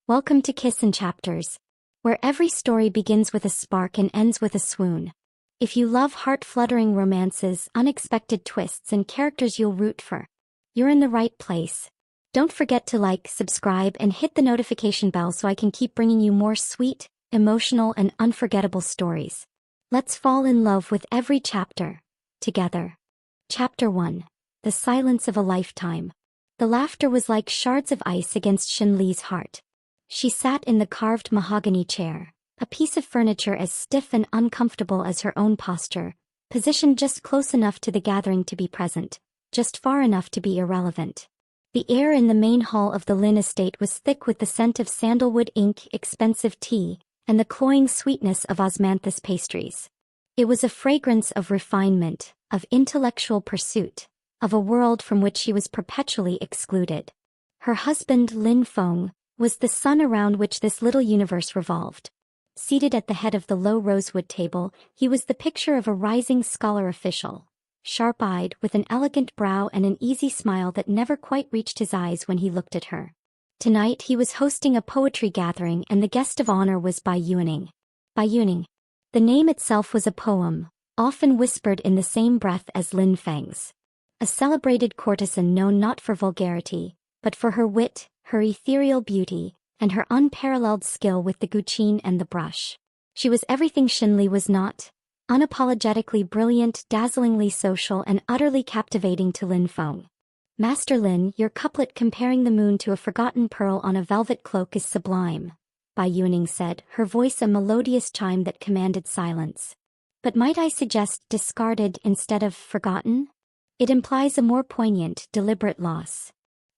Welcome to Kiss and Chapters, where every story begins with a spark and ends with a swoon. If you love heart-fluttering romances, unexpected twists, and characters you'll root for, you're in the right place. Don't forget to like, subscribe, and hit the notification bell so I can keep bringing you more sweet, emotional, and unforgettable stories. Let's fall in love with every chapter, together. Chapter 1. The Silence of a Lifetime. The laughter was like shards of ice against Shen Li's heart. She sat in the carved mahogany chair, a piece of furniture as stiff and uncomfortable as her own posture, positioned just close enough to the gathering to be present, just far enough to be irrelevant. The air in the main hall of the Lin estate was thick with the scent of sandalwood ink, expensive tea, and the cloying sweetness of osmanthus pastries. It was a fragrance of refinement, of intellectual pursuit, of a world from which she was perpetually excluded. Her husband, Lin Feng, was the sun around which this little universe revolved. Seated at the head of the low rosewood table, he was the picture of a rising scholar official, sharp-eyed, with an elegant brow and an easy smile that never quite reached his eyes when he looked at her. Tonight he was hosting a poetry gathering and the guest of honor was Bai Yuning. Bai Yuning. The name itself was a poem, often whispered in the same breath as Lin Feng's. A celebrated courtesan known not for vulgarity, but for her wit, her ethereal beauty, and her unparalleled skill with the guqin and the brush. She was everything Shen Li was not, unapologetically brilliant, dazzlingly social, and utterly captivating to Lin Feng. Master Lin, your couplet comparing the moon to a forgotten pearl on a velvet cloak is sublime, Bai Yuning said, her voice a melodious chime that commanded silence. But might I suggest discarded instead of forgotten? It implies a more poignant, deliberate loss.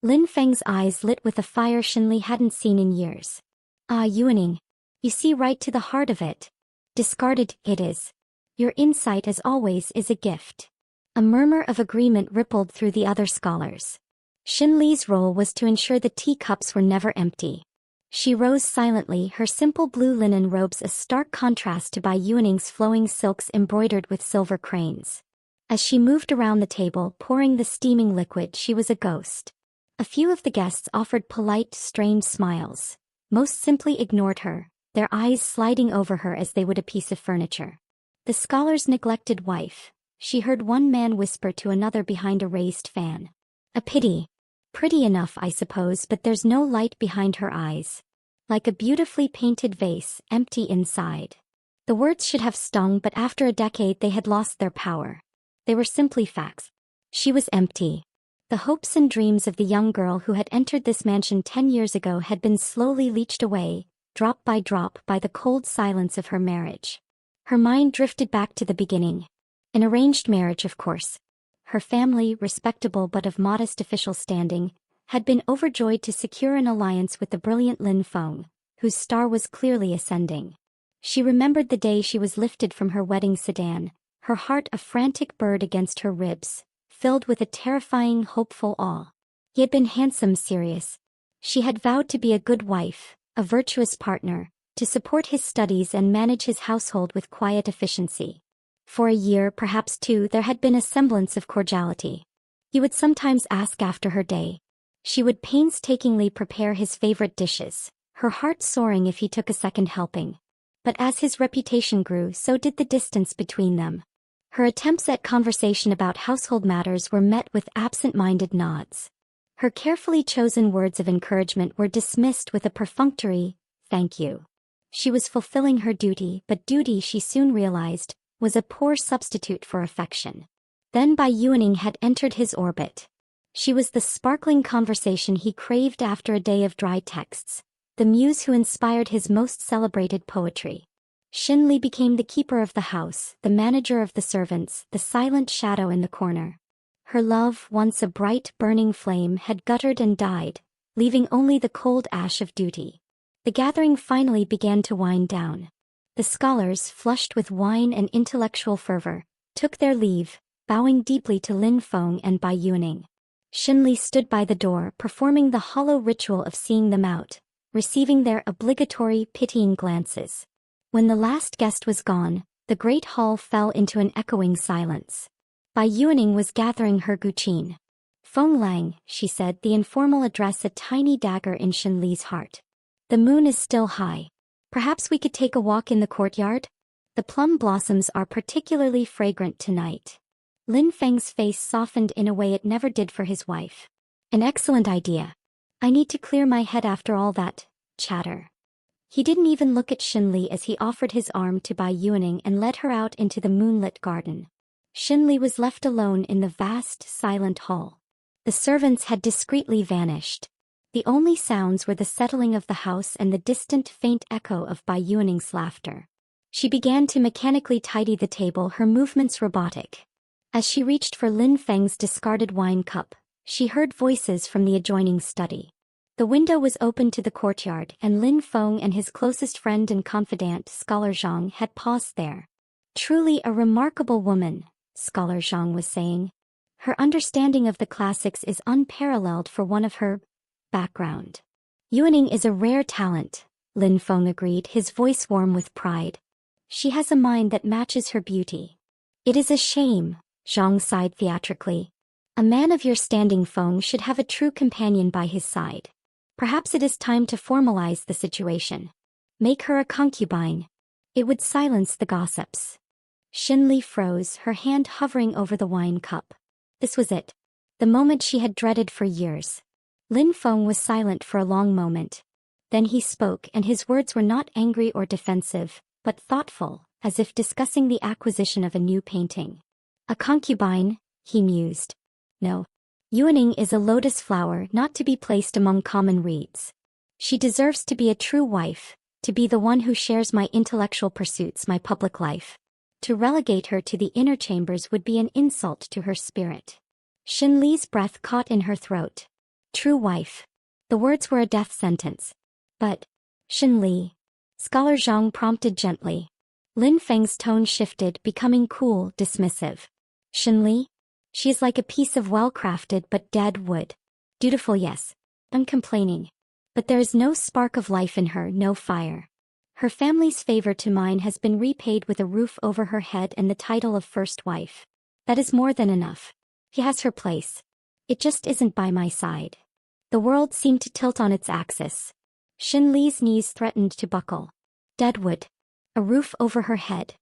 Lin Feng's eyes lit with a fire Shen Li hadn't seen in years. Ah, Yuning. You see right to the heart of it. Discarded, it is. Your insight, as always, is a gift. A murmur of agreement rippled through the other scholars. Shen Li's role was to ensure the teacups were never empty. She rose silently, her simple blue linen robes a stark contrast to Bai Yuning's flowing silks embroidered with silver cranes. As she moved around the table, pouring the steaming liquid, she was a ghost. A few of the guests offered polite, strained smiles. Most simply ignored her, their eyes sliding over her as they would a piece of furniture. The scholar's neglected wife, she heard one man whisper to another behind a raised fan. A pity. Pretty enough, I suppose, but there's no light behind her eyes. Like a beautifully painted vase, empty inside. The words should have stung, but after a decade they had lost their power. They were simply facts. She was empty. The hopes and dreams of the young girl who had entered this mansion 10 years ago had been slowly leached away, drop by the cold silence of her marriage. Her mind drifted back to the beginning. An arranged marriage, of course. Her family, respectable but of modest official standing, had been overjoyed to secure an alliance with the brilliant Lin Feng, whose star was clearly ascending. She remembered the day she was lifted from her wedding sedan, her heart a frantic bird against her ribs, filled with a terrifying, hopeful awe. He had been handsome, serious. She had vowed to be a good wife, a virtuous partner, to support his studies and manage his household with quiet efficiency. For a year, perhaps 2, there had been a semblance of cordiality. He would sometimes ask after her day. She would painstakingly prepare his favorite dishes, her heart soaring if he took a second helping. But as his reputation grew, so did the distance between them. Her attempts at conversation about household matters were met with absent-minded nods. Her carefully chosen words of encouragement were dismissed with a perfunctory, "Thank you." She was fulfilling her duty, but duty, she soon realized, was a poor substitute for affection. Then Bai Yuning had entered his orbit. She was the sparkling conversation he craved after a day of dry texts, the muse who inspired his most celebrated poetry. Shen Li became the keeper of the house, the manager of the servants, the silent shadow in the corner. Her love, once a bright, burning flame, had guttered and died, leaving only the cold ash of duty. The gathering finally began to wind down. The scholars, flushed with wine and intellectual fervor, took their leave, bowing deeply to Lin Feng and Bai Yuning. Shen Li stood by the door, performing the hollow ritual of seeing them out, receiving their obligatory, pitying glances. When the last guest was gone, the great hall fell into an echoing silence. Bai Yuning was gathering her guqin. "Feng Lang," she said, the informal address a tiny dagger in Shen Li's heart. The moon is still high. Perhaps we could take a walk in the courtyard? The plum blossoms are particularly fragrant tonight. Lin Feng's face softened in a way it never did for his wife. An excellent idea. I need to clear my head after all that chatter. He didn't even look at Shen Li as he offered his arm to Bai Yuaning and led her out into the moonlit garden. Shen Li was left alone in the vast, silent hall. The servants had discreetly vanished. The only sounds were the settling of the house and the distant faint echo of Bai Yuaning's laughter. She began to mechanically tidy the table, her movements robotic. As she reached for Lin Feng's discarded wine cup, she heard voices from the adjoining study. The window was open to the courtyard, and Lin Feng and his closest friend and confidant, Scholar Zhang, had paused there. Truly a remarkable woman, Scholar Zhang was saying. Her understanding of the classics is unparalleled for one of her background. Yuaning is a rare talent, Lin Feng agreed, his voice warm with pride. She has a mind that matches her beauty. It is a shame, Zhang sighed theatrically. A man of your standing, Feng, should have a true companion by his side. Perhaps it is time to formalize the situation. Make her a concubine. It would silence the gossips. Shen Li froze, her hand hovering over the wine cup. This was it. The moment she had dreaded for years. Lin Feng was silent for a long moment. Then he spoke, and his words were not angry or defensive, but thoughtful, as if discussing the acquisition of a new painting. A concubine, he mused. No. Yuaning is a lotus flower not to be placed among common reeds. She deserves to be a true wife, to be the one who shares my intellectual pursuits, my public life. To relegate her to the inner chambers would be an insult to her spirit. Shen Li's breath caught in her throat. True wife. The words were a death sentence. But, Shen Li, Scholar Zhang prompted gently. Lin Feng's tone shifted, becoming cool, dismissive. Shen Li? She is like a piece of well-crafted but dead wood. Dutiful, yes. Uncomplaining. But there is no spark of life in her, no fire. Her family's favor to mine has been repaid with a roof over her head and the title of first wife. That is more than enough. She has her place. It just isn't by my side. The world seemed to tilt on its axis. Shen Li's knees threatened to buckle. Deadwood. A roof over her head.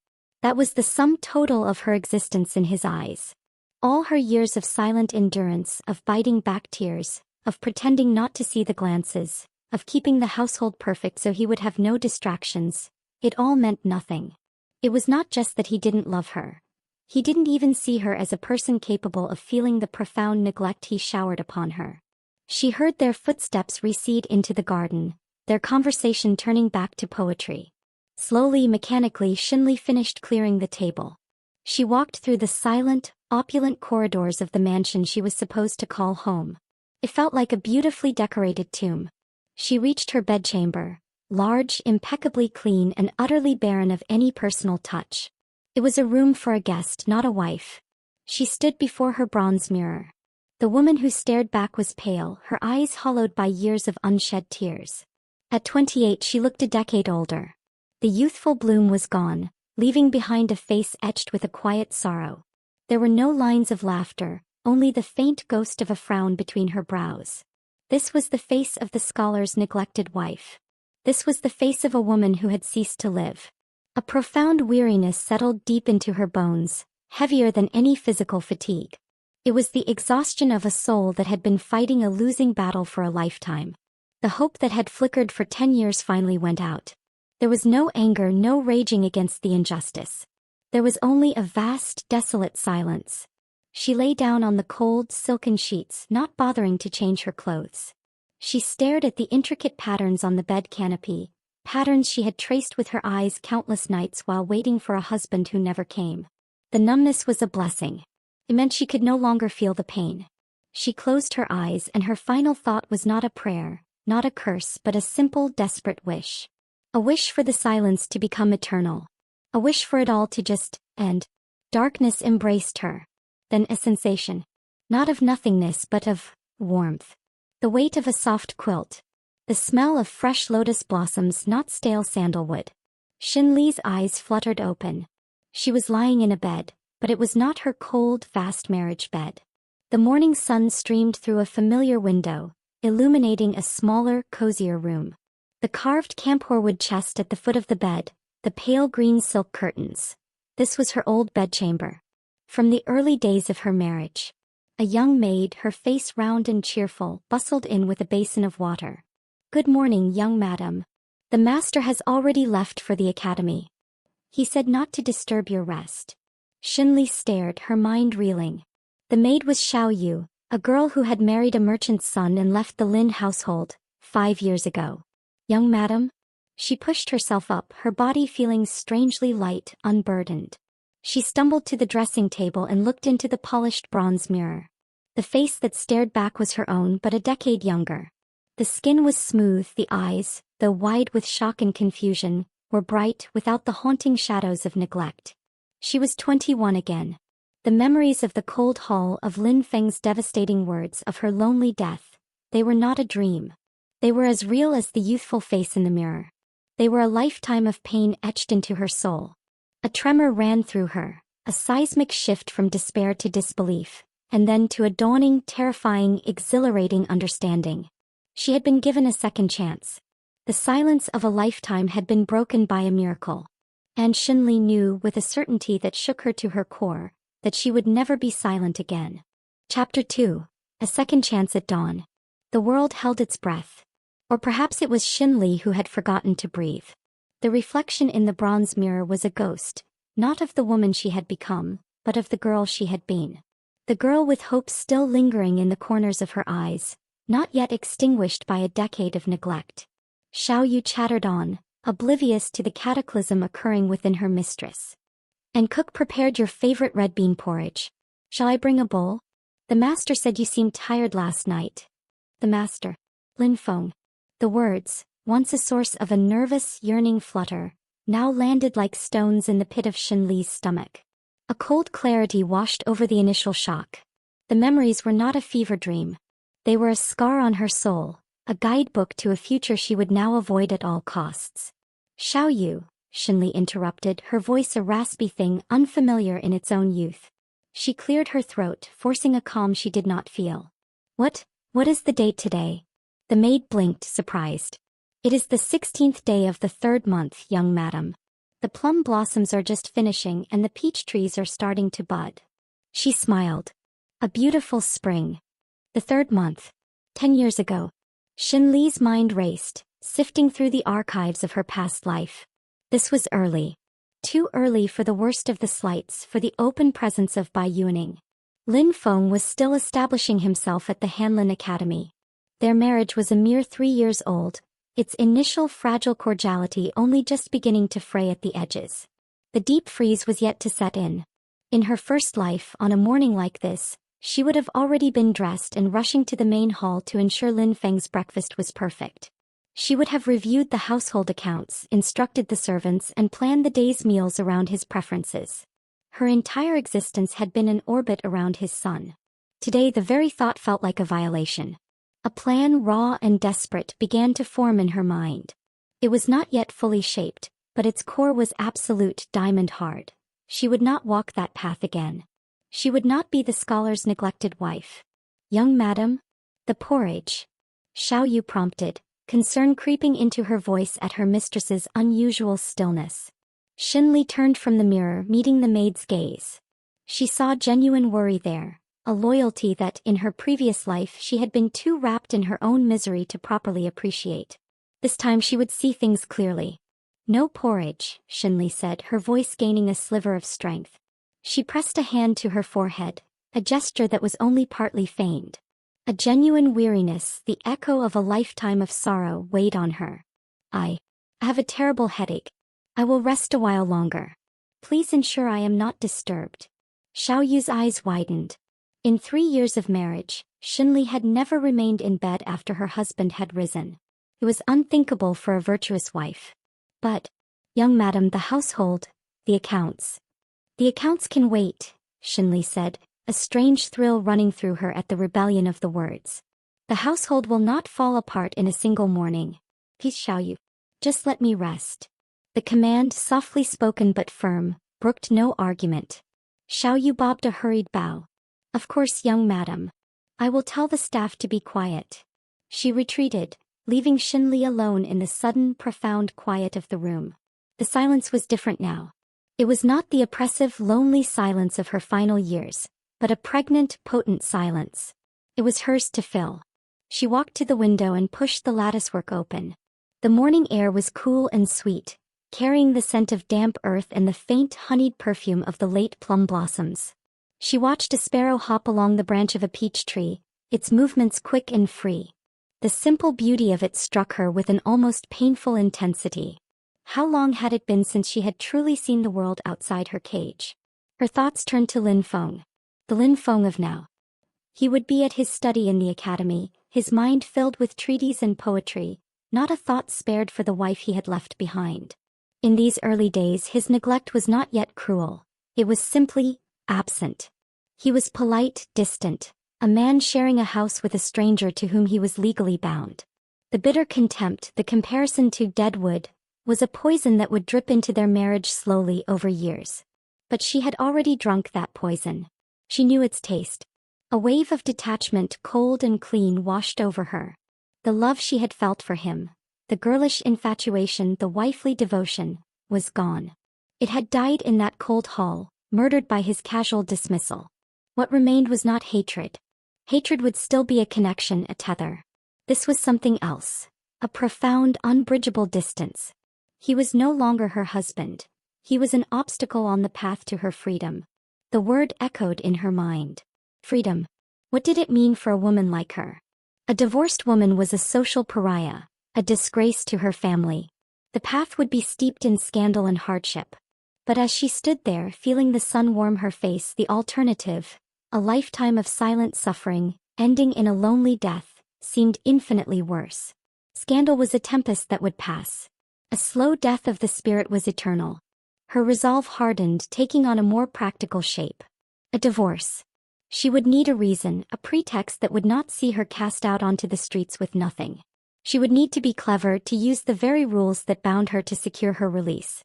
That was the sum total of her existence in his eyes. All her years of silent endurance, of biting back tears, of pretending not to see the glances, of keeping the household perfect so he would have no distractions, it all meant nothing. It was not just that he didn't love her. He didn't even see her as a person capable of feeling the profound neglect he showered upon her. She heard their footsteps recede into the garden, their conversation turning back to poetry. Slowly, mechanically, Shen Li finished clearing the table. She walked through the silent, opulent corridors of the mansion she was supposed to call home. It felt like a beautifully decorated tomb. She reached her bedchamber, large, impeccably clean and utterly barren of any personal touch. It was a room for a guest, not a wife. She stood before her bronze mirror. The woman who stared back was pale, her eyes hollowed by years of unshed tears. At 28 she looked a decade older. The youthful bloom was gone, leaving behind a face etched with a quiet sorrow. There were no lines of laughter, only the faint ghost of a frown between her brows. This was the face of the scholar's neglected wife. This was the face of a woman who had ceased to live. A profound weariness settled deep into her bones, heavier than any physical fatigue. It was the exhaustion of a soul that had been fighting a losing battle for a lifetime. The hope that had flickered for 10 years finally went out. There was no anger, no raging against the injustice. There was only a vast, desolate silence. She lay down on the cold, silken sheets, not bothering to change her clothes. She stared at the intricate patterns on the bed canopy, patterns she had traced with her eyes countless nights while waiting for a husband who never came. The numbness was a blessing. It meant she could no longer feel the pain. She closed her eyes, and her final thought was not a prayer, not a curse, but a simple, desperate wish. A wish for the silence to become eternal. A wish for it all to just end. Darkness embraced her. Then a sensation. Not of nothingness but of warmth. The weight of a soft quilt. The smell of fresh lotus blossoms, not stale sandalwood. Shen Li's eyes fluttered open. She was lying in a bed, but it was not her cold, vast marriage bed. The morning sun streamed through a familiar window, illuminating a smaller, cozier room. The carved camphorwood chest at the foot of the bed, the pale green silk curtains. This was her old bedchamber. From the early days of her marriage. A young maid, her face round and cheerful, bustled in with a basin of water. "Good morning, young madam. The master has already left for the academy. He said not to disturb your rest." Shen Li stared, her mind reeling. The maid was Xiao Yu, a girl who had married a merchant's son and left the Lin household 5 years ago. "Young madam?" She pushed herself up, her body feeling strangely light, unburdened. She stumbled to the dressing table and looked into the polished bronze mirror. The face that stared back was her own, but a decade younger. The skin was smooth, the eyes, though wide with shock and confusion, were bright without the haunting shadows of neglect. She was 21 again. The memories of the cold hall, of Lin Feng's devastating words, of her lonely death, they were not a dream. They were as real as the youthful face in the mirror. They were a lifetime of pain etched into her soul. A tremor ran through her, a seismic shift from despair to disbelief, and then to a dawning, terrifying, exhilarating understanding. She had been given a second chance. The silence of a lifetime had been broken by a miracle. And Shen Li knew with a certainty that shook her to her core, that she would never be silent again. Chapter 2. A Second Chance at Dawn. The world held its breath. Or perhaps it was Shen Li who had forgotten to breathe. The reflection in the bronze mirror was a ghost, not of the woman she had become, but of the girl she had been. The girl with hope still lingering in the corners of her eyes, not yet extinguished by a decade of neglect. Xiao Yu chattered on, oblivious to the cataclysm occurring within her mistress. "And cook prepared your favorite red bean porridge. Shall I bring a bowl? The master said you seemed tired last night." The master. Lin Feng. The words, once a source of a nervous, yearning flutter, now landed like stones in the pit of Shen Li's stomach. A cold clarity washed over the initial shock. The memories were not a fever dream. They were a scar on her soul, a guidebook to a future she would now avoid at all costs. "Xiao Yu," Shen Li interrupted, her voice a raspy thing unfamiliar in its own youth. She cleared her throat, forcing a calm she did not feel. What is the date today?" The maid blinked, surprised. "It is the 16th day of the 3rd month, young madam. The plum blossoms are just finishing and the peach trees are starting to bud." She smiled. A beautiful spring. The 3rd month. 10 years ago. Shen Li's mind raced, sifting through the archives of her past life. This was early. Too early for the worst of the slights, for the open presence of Bai Yuning. Lin Feng was still establishing himself at the Hanlin Academy. Their marriage was a mere 3 years old, its initial fragile cordiality only just beginning to fray at the edges. The deep freeze was yet to set in. In her first life, on a morning like this, she would have already been dressed and rushing to the main hall to ensure Lin Feng's breakfast was perfect. She would have reviewed the household accounts, instructed the servants, and planned the day's meals around his preferences. Her entire existence had been in orbit around his son. Today the very thought felt like a violation. A plan, raw and desperate, began to form in her mind. It was not yet fully shaped, but its core was absolute, diamond hard. She would not walk that path again. She would not be the scholar's neglected wife. "Young madam?" "The porridge." Xiao Yu prompted, concern creeping into her voice at her mistress's unusual stillness. Shen Li turned from the mirror, meeting the maid's gaze. She saw genuine worry there, a loyalty that, in her previous life, she had been too wrapped in her own misery to properly appreciate. This time she would see things clearly. "No porridge," Shen Li said, her voice gaining a sliver of strength. She pressed a hand to her forehead, a gesture that was only partly feigned. A genuine weariness, the echo of a lifetime of sorrow, weighed on her. I have a terrible headache. I will rest a while longer. Please ensure I am not disturbed." Xiao Yu's eyes widened. In 3 years of marriage, Shen Li had never remained in bed after her husband had risen. It was unthinkable for a virtuous wife. "But, young madam, the household, the accounts." "The accounts can wait," Shen Li said, a strange thrill running through her at the rebellion of the words. "The household will not fall apart in a single morning. Peace, Xiao Yu. Just let me rest." The command, softly spoken but firm, brooked no argument. Xiao Yu bobbed a hurried bow. "Of course, young madam. I will tell the staff to be quiet." She retreated, leaving Shen Li alone in the sudden, profound quiet of the room. The silence was different now. It was not the oppressive, lonely silence of her final years, but a pregnant, potent silence. It was hers to fill. She walked to the window and pushed the latticework open. The morning air was cool and sweet, carrying the scent of damp earth and the faint, honeyed perfume of the late plum blossoms. She watched a sparrow hop along the branch of a peach tree, its movements quick and free. The simple beauty of it struck her with an almost painful intensity. How long had it been since she had truly seen the world outside her cage? Her thoughts turned to Lin Feng. The Lin Feng of now. He would be at his study in the academy, his mind filled with treaties and poetry, not a thought spared for the wife he had left behind. In these early days his neglect was not yet cruel. It was simply absent. He was polite, distant, a man sharing a house with a stranger to whom he was legally bound. The bitter contempt, the comparison to dead wood, was a poison that would drip into their marriage slowly over years. But she had already drunk that poison. She knew its taste. A wave of detachment, cold and clean, washed over her. The love she had felt for him, the girlish infatuation, the wifely devotion, was gone. It had died in that cold hall, murdered by his casual dismissal. What remained was not hatred. Hatred would still be a connection, a tether. This was something else, a profound, unbridgeable distance. He was no longer her husband. He was an obstacle on the path to her freedom. The word echoed in her mind. Freedom. What did it mean for a woman like her? A divorced woman was a social pariah, a disgrace to her family. The path would be steeped in scandal and hardship. But as she stood there, feeling the sun warm her face, the alternative, a lifetime of silent suffering, ending in a lonely death, seemed infinitely worse. Scandal was a tempest that would pass. A slow death of the spirit was eternal. Her resolve hardened, taking on a more practical shape. A divorce. She would need a reason, a pretext that would not see her cast out onto the streets with nothing. She would need to be clever, to use the very rules that bound her to secure her release.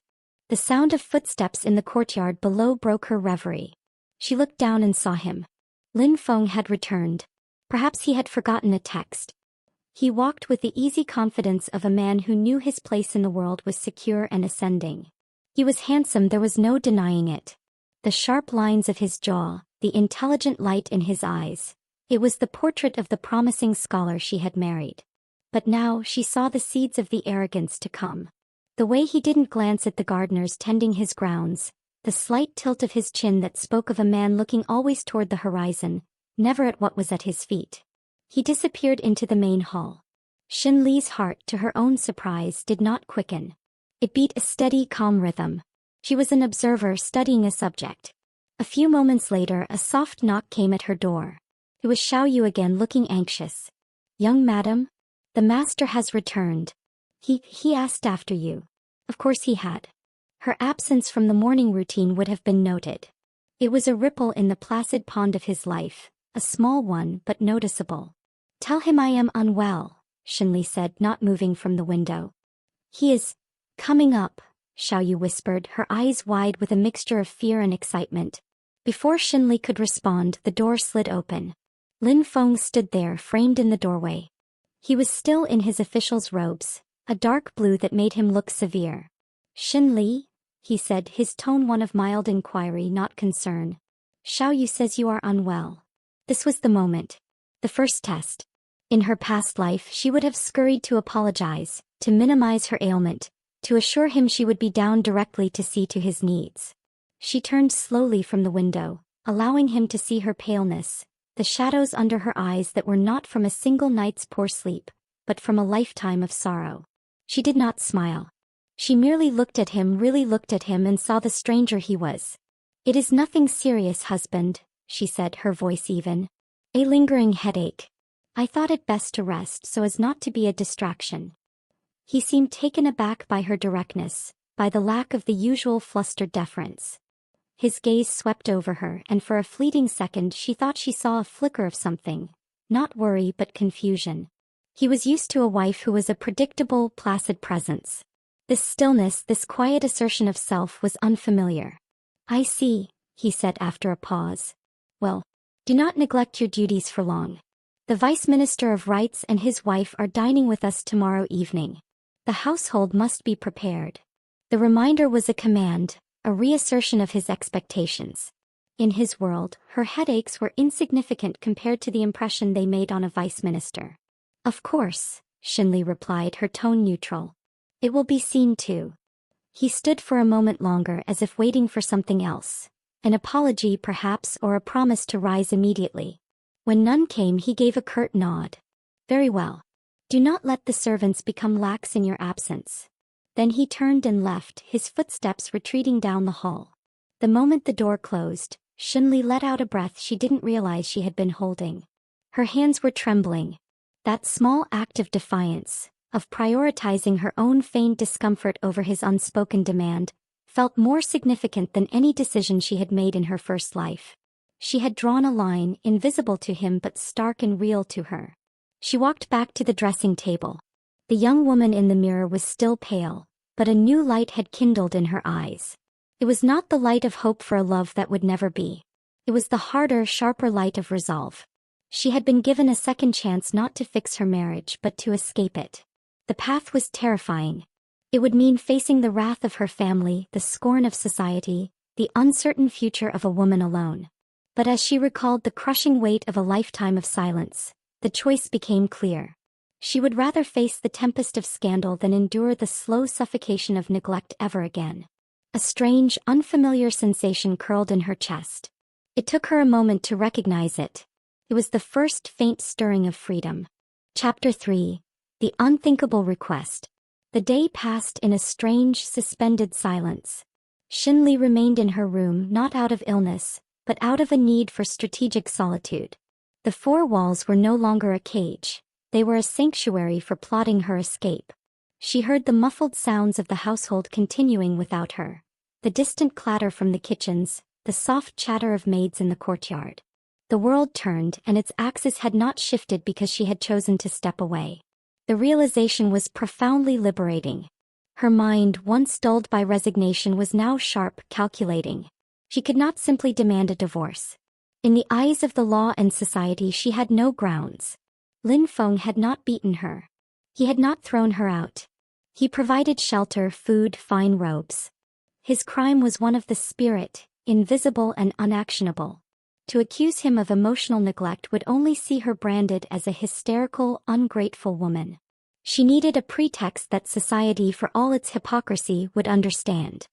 The sound of footsteps in the courtyard below broke her reverie. She looked down and saw him. Lin Feng had returned. Perhaps he had forgotten a text. He walked with the easy confidence of a man who knew his place in the world was secure and ascending. He was handsome, there was no denying it. The sharp lines of his jaw, the intelligent light in his eyes. It was the portrait of the promising scholar she had married. But now she saw the seeds of the arrogance to come. The way he didn't glance at the gardeners tending his grounds, the slight tilt of his chin that spoke of a man looking always toward the horizon, never at what was at his feet. He disappeared into the main hall. Shen Li's heart, to her own surprise, did not quicken. It beat a steady, calm rhythm. She was an observer studying a subject. A few moments later, a soft knock came at her door. It was Xiao Yu again, looking anxious. "Young madam? The master has returned. He asked after you." Of course he had. Her absence from the morning routine would have been noted. It was a ripple in the placid pond of his life, a small one but noticeable. "Tell him I am unwell," Shen Li said, not moving from the window. "He is coming up," Xiao Yu whispered, her eyes wide with a mixture of fear and excitement. Before Shen Li could respond, the door slid open. Lin Feng stood there, framed in the doorway. He was still in his official's robes, a dark blue that made him look severe. "Shen Li?" he said, his tone one of mild inquiry, not concern. "Xiao Yu says you are unwell." This was the moment. The first test. In her past life, she would have scurried to apologize, to minimize her ailment, to assure him she would be down directly to see to his needs. She turned slowly from the window, allowing him to see her paleness, the shadows under her eyes that were not from a single night's poor sleep, but from a lifetime of sorrow. She did not smile. She merely looked at him, really looked at him, and saw the stranger he was. "It is nothing serious, husband," she said, her voice even. "A lingering headache. I thought it best to rest so as not to be a distraction." He seemed taken aback by her directness, by the lack of the usual flustered deference. His gaze swept over her, and for a fleeting second she thought she saw a flicker of something, not worry but confusion. He was used to a wife who was a predictable, placid presence. This stillness, this quiet assertion of self was unfamiliar. "I see," he said after a pause. "Well, do not neglect your duties for long. The Vice Minister of Rights and his wife are dining with us tomorrow evening. The household must be prepared. The reminder was a command, a reassertion of his expectations. In his world, her headaches were insignificant compared to the impression they made on a vice minister. Of course, Shen Li replied, her tone neutral. It will be seen to. He stood for a moment longer as if waiting for something else. An apology perhaps, or a promise to rise immediately. When none came, he gave a curt nod. Very well. Do not let the servants become lax in your absence. Then he turned and left, his footsteps retreating down the hall. The moment the door closed, Shen Li let out a breath she didn't realize she had been holding. Her hands were trembling. That small act of defiance, of prioritizing her own feigned discomfort over his unspoken demand, felt more significant than any decision she had made in her first life. She had drawn a line, invisible to him but stark and real to her. She walked back to the dressing table. The young woman in the mirror was still pale, but a new light had kindled in her eyes. It was not the light of hope for a love that would never be. It was the harder, sharper light of resolve. She had been given a second chance not to fix her marriage but to escape it. The path was terrifying. It would mean facing the wrath of her family, the scorn of society, the uncertain future of a woman alone. But as she recalled the crushing weight of a lifetime of silence, the choice became clear. She would rather face the tempest of scandal than endure the slow suffocation of neglect ever again. A strange, unfamiliar sensation curled in her chest. It took her a moment to recognize it. It was the first faint stirring of freedom. Chapter 3. The Unthinkable Request. The day passed in a strange, suspended silence. Shen Li remained in her room not out of illness, but out of a need for strategic solitude. The four walls were no longer a cage. They were a sanctuary for plotting her escape. She heard the muffled sounds of the household continuing without her. The distant clatter from the kitchens, the soft chatter of maids in the courtyard. The world turned, and its axis had not shifted because she had chosen to step away. The realization was profoundly liberating. Her mind, once dulled by resignation, was now sharp, calculating. She could not simply demand a divorce. In the eyes of the law and society, she had no grounds. Lin Feng had not beaten her. He had not thrown her out. He provided shelter, food, fine robes. His crime was one of the spirit, invisible and unactionable. To accuse him of emotional neglect would only see her branded as a hysterical, ungrateful woman. She needed a pretext that society, for all its hypocrisy, would understand.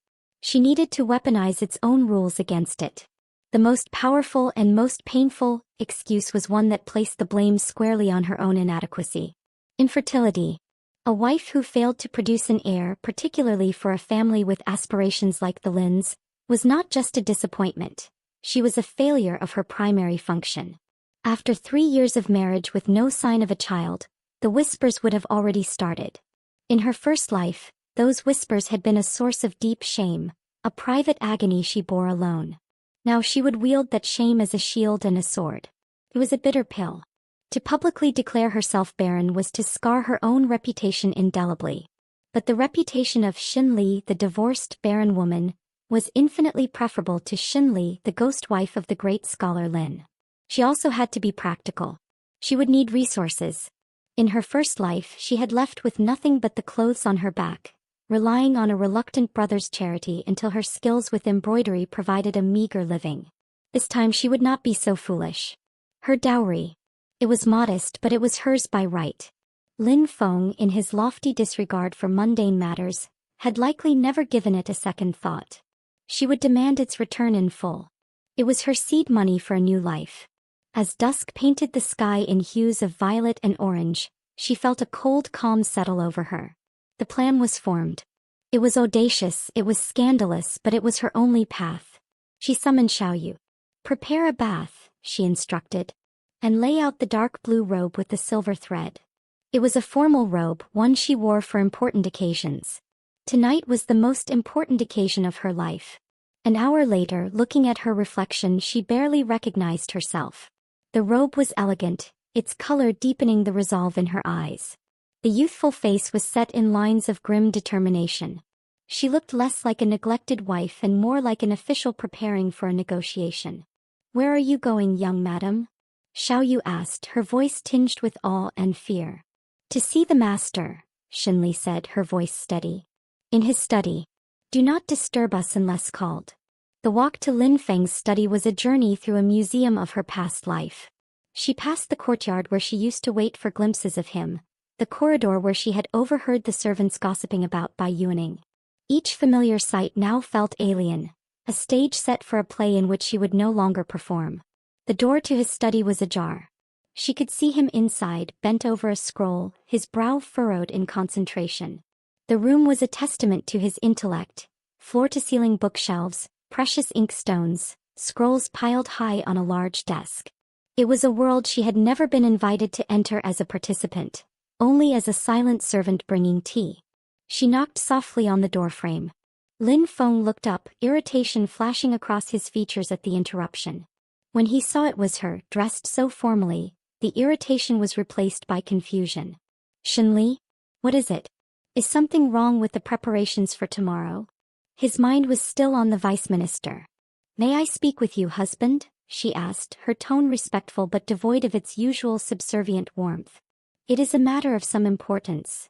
She needed to weaponize its own rules against it. The most powerful and most painful excuse was one that placed the blame squarely on her own inadequacy. Infertility. A wife who failed to produce an heir, particularly for a family with aspirations like the Lins, was not just a disappointment. She was a failure of her primary function. After 3 years of marriage with no sign of a child, the whispers would have already started. In her first life, those whispers had been a source of deep shame, a private agony she bore alone. Now she would wield that shame as a shield and a sword. It was a bitter pill. To publicly declare herself barren was to scar her own reputation indelibly. But the reputation of Shen Li, the divorced, barren woman, was infinitely preferable to Shen Li, the ghost wife of the great scholar Lin. She also had to be practical. She would need resources. In her first life, she had left with nothing but the clothes on her back, relying on a reluctant brother's charity until her skills with embroidery provided a meager living. This time she would not be so foolish. Her dowry. It was modest, but it was hers by right. Lin Feng, in his lofty disregard for mundane matters, had likely never given it a second thought. She would demand its return in full. It was her seed money for a new life. As dusk painted the sky in hues of violet and orange, she felt a cold calm settle over her. The plan was formed. It was audacious, it was scandalous, but it was her only path. She summoned Xiaoyu. "Prepare a bath," she instructed, "and lay out the dark blue robe with the silver thread." It was a formal robe, one she wore for important occasions. Tonight was the most important occasion of her life. An hour later, looking at her reflection, she barely recognized herself. The robe was elegant, its color deepening the resolve in her eyes. The youthful face was set in lines of grim determination. She looked less like a neglected wife and more like an official preparing for a negotiation. "Where are you going, young madam?" Xiao Yu asked, her voice tinged with awe and fear. To see the master, Shen Li said, her voice steady. In his study. Do not disturb us unless called. The walk to Lin Feng's study was a journey through a museum of her past life. She passed the courtyard where she used to wait for glimpses of him, the corridor where she had overheard the servants gossiping about Bai Yuning. Each familiar sight now felt alien, a stage set for a play in which she would no longer perform. The door to his study was ajar. She could see him inside, bent over a scroll, his brow furrowed in concentration. The room was a testament to his intellect, floor-to-ceiling bookshelves, precious inkstones, scrolls piled high on a large desk. It was a world she had never been invited to enter as a participant, only as a silent servant bringing tea. She knocked softly on the doorframe. Lin Feng looked up, irritation flashing across his features at the interruption. When he saw it was her, dressed so formally, the irritation was replaced by confusion. Shen Li? What is it? Is something wrong with the preparations for tomorrow? His mind was still on the vice minister. May I speak with you, husband? She asked, her tone respectful but devoid of its usual subservient warmth. It is a matter of some importance.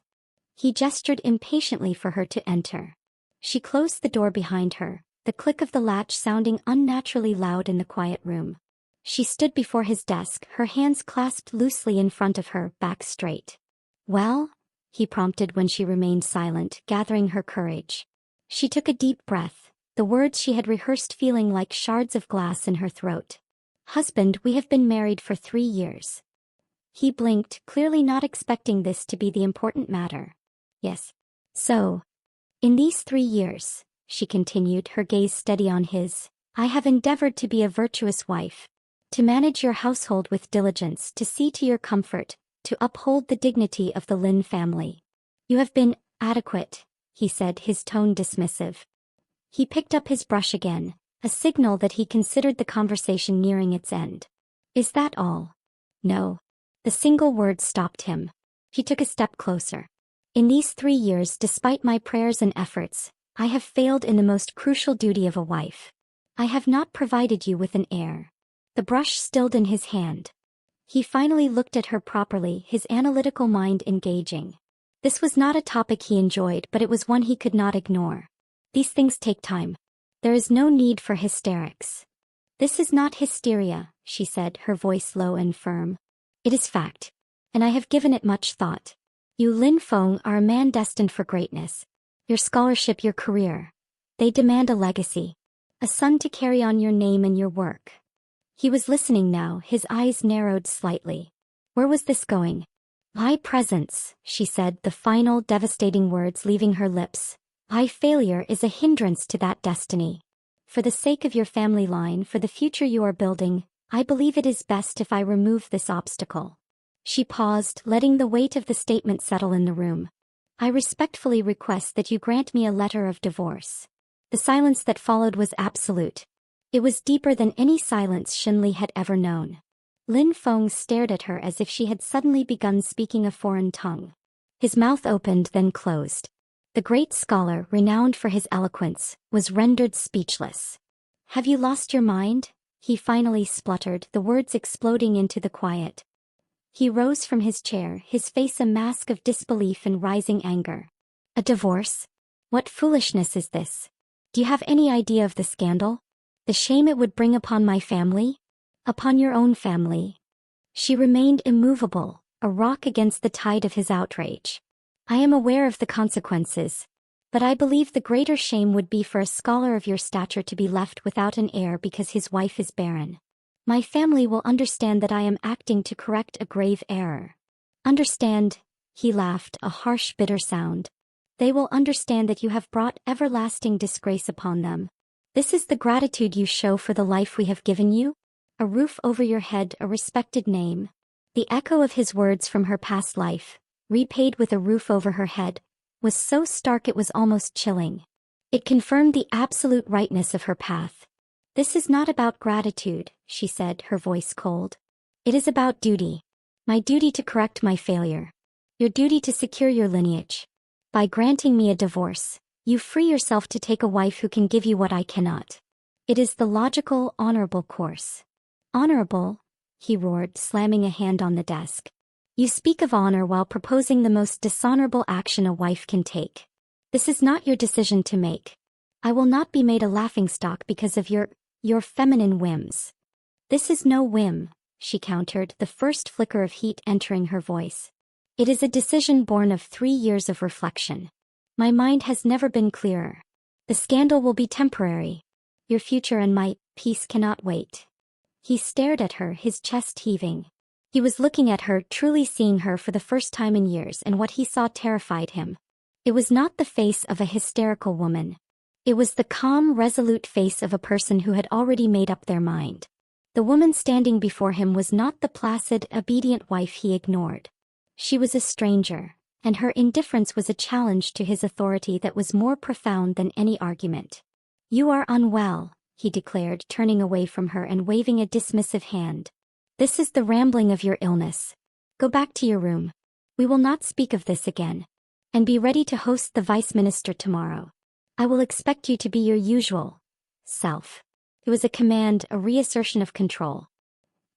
He gestured impatiently for her to enter. She closed the door behind her, the click of the latch sounding unnaturally loud in the quiet room. She stood before his desk, her hands clasped loosely in front of her, back straight. Well? He prompted when she remained silent, gathering her courage. She took a deep breath, the words she had rehearsed feeling like shards of glass in her throat. Husband, we have been married for 3 years. He blinked, clearly not expecting this to be the important matter. Yes. So, in these 3 years, she continued, her gaze steady on his, I have endeavored to be a virtuous wife, to manage your household with diligence, to see to your comfort, to uphold the dignity of the Lin family. You have been adequate, he said, his tone dismissive. He picked up his brush again, a signal that he considered the conversation nearing its end. Is that all? No. The single word stopped him. He took a step closer. In these 3 years, despite my prayers and efforts, I have failed in the most crucial duty of a wife. I have not provided you with an heir. The brush stilled in his hand. He finally looked at her properly, his analytical mind engaging. This was not a topic he enjoyed, but it was one he could not ignore. These things take time. There is no need for hysterics. This is not hysteria, she said, her voice low and firm. It is fact. And I have given it much thought. You, Lin Feng, are a man destined for greatness. Your scholarship, your career. They demand a legacy. A son to carry on your name and your work. He was listening now, his eyes narrowed slightly. Where was this going? My presence, she said, the final devastating words leaving her lips. My failure is a hindrance to that destiny. For the sake of your family line, for the future you are building, I believe it is best if I remove this obstacle. She paused, letting the weight of the statement settle in the room. I respectfully request that you grant me a letter of divorce. The silence that followed was absolute. It was deeper than any silence Shen Li had ever known. Lin Feng stared at her as if she had suddenly begun speaking a foreign tongue. His mouth opened then closed. The great scholar, renowned for his eloquence, was rendered speechless. Have you lost your mind? He finally spluttered, the words exploding into the quiet. He rose from his chair, his face a mask of disbelief and rising anger. A divorce? What foolishness is this? Do you have any idea of the scandal? The shame it would bring upon my family? Upon your own family? She remained immovable, a rock against the tide of his outrage. I am aware of the consequences, but I believe the greater shame would be for a scholar of your stature to be left without an heir because his wife is barren. My family will understand that I am acting to correct a grave error. Understand, he laughed, a harsh, bitter sound. They will understand that you have brought everlasting disgrace upon them. This is the gratitude you show for the life we have given you? A roof over your head, a respected name. The echo of his words from her past life, repaid with a roof over her head, was so stark it was almost chilling. It confirmed the absolute rightness of her path. This is not about gratitude, she said, her voice cold. It is about duty. My duty to correct my failure. Your duty to secure your lineage. By granting me a divorce, you free yourself to take a wife who can give you what I cannot. It is the logical, honorable course. Honorable? he roared, slamming a hand on the desk. You speak of honor while proposing the most dishonorable action a wife can take. This is not your decision to make. I will not be made a laughingstock because of your feminine whims. This is no whim, she countered, the first flicker of heat entering her voice. It is a decision born of 3 years of reflection. My mind has never been clearer. The scandal will be temporary. Your future and my peace cannot wait. He stared at her, his chest heaving. He was looking at her, truly seeing her for the first time in years, and what he saw terrified him. It was not the face of a hysterical woman. It was the calm, resolute face of a person who had already made up their mind. The woman standing before him was not the placid, obedient wife he ignored. She was a stranger, and her indifference was a challenge to his authority that was more profound than any argument. You are unwell, he declared, turning away from her and waving a dismissive hand. This is the rambling of your illness. Go back to your room. We will not speak of this again. And be ready to host the vice minister tomorrow. I will expect you to be your usual self. It was a command, a reassertion of control.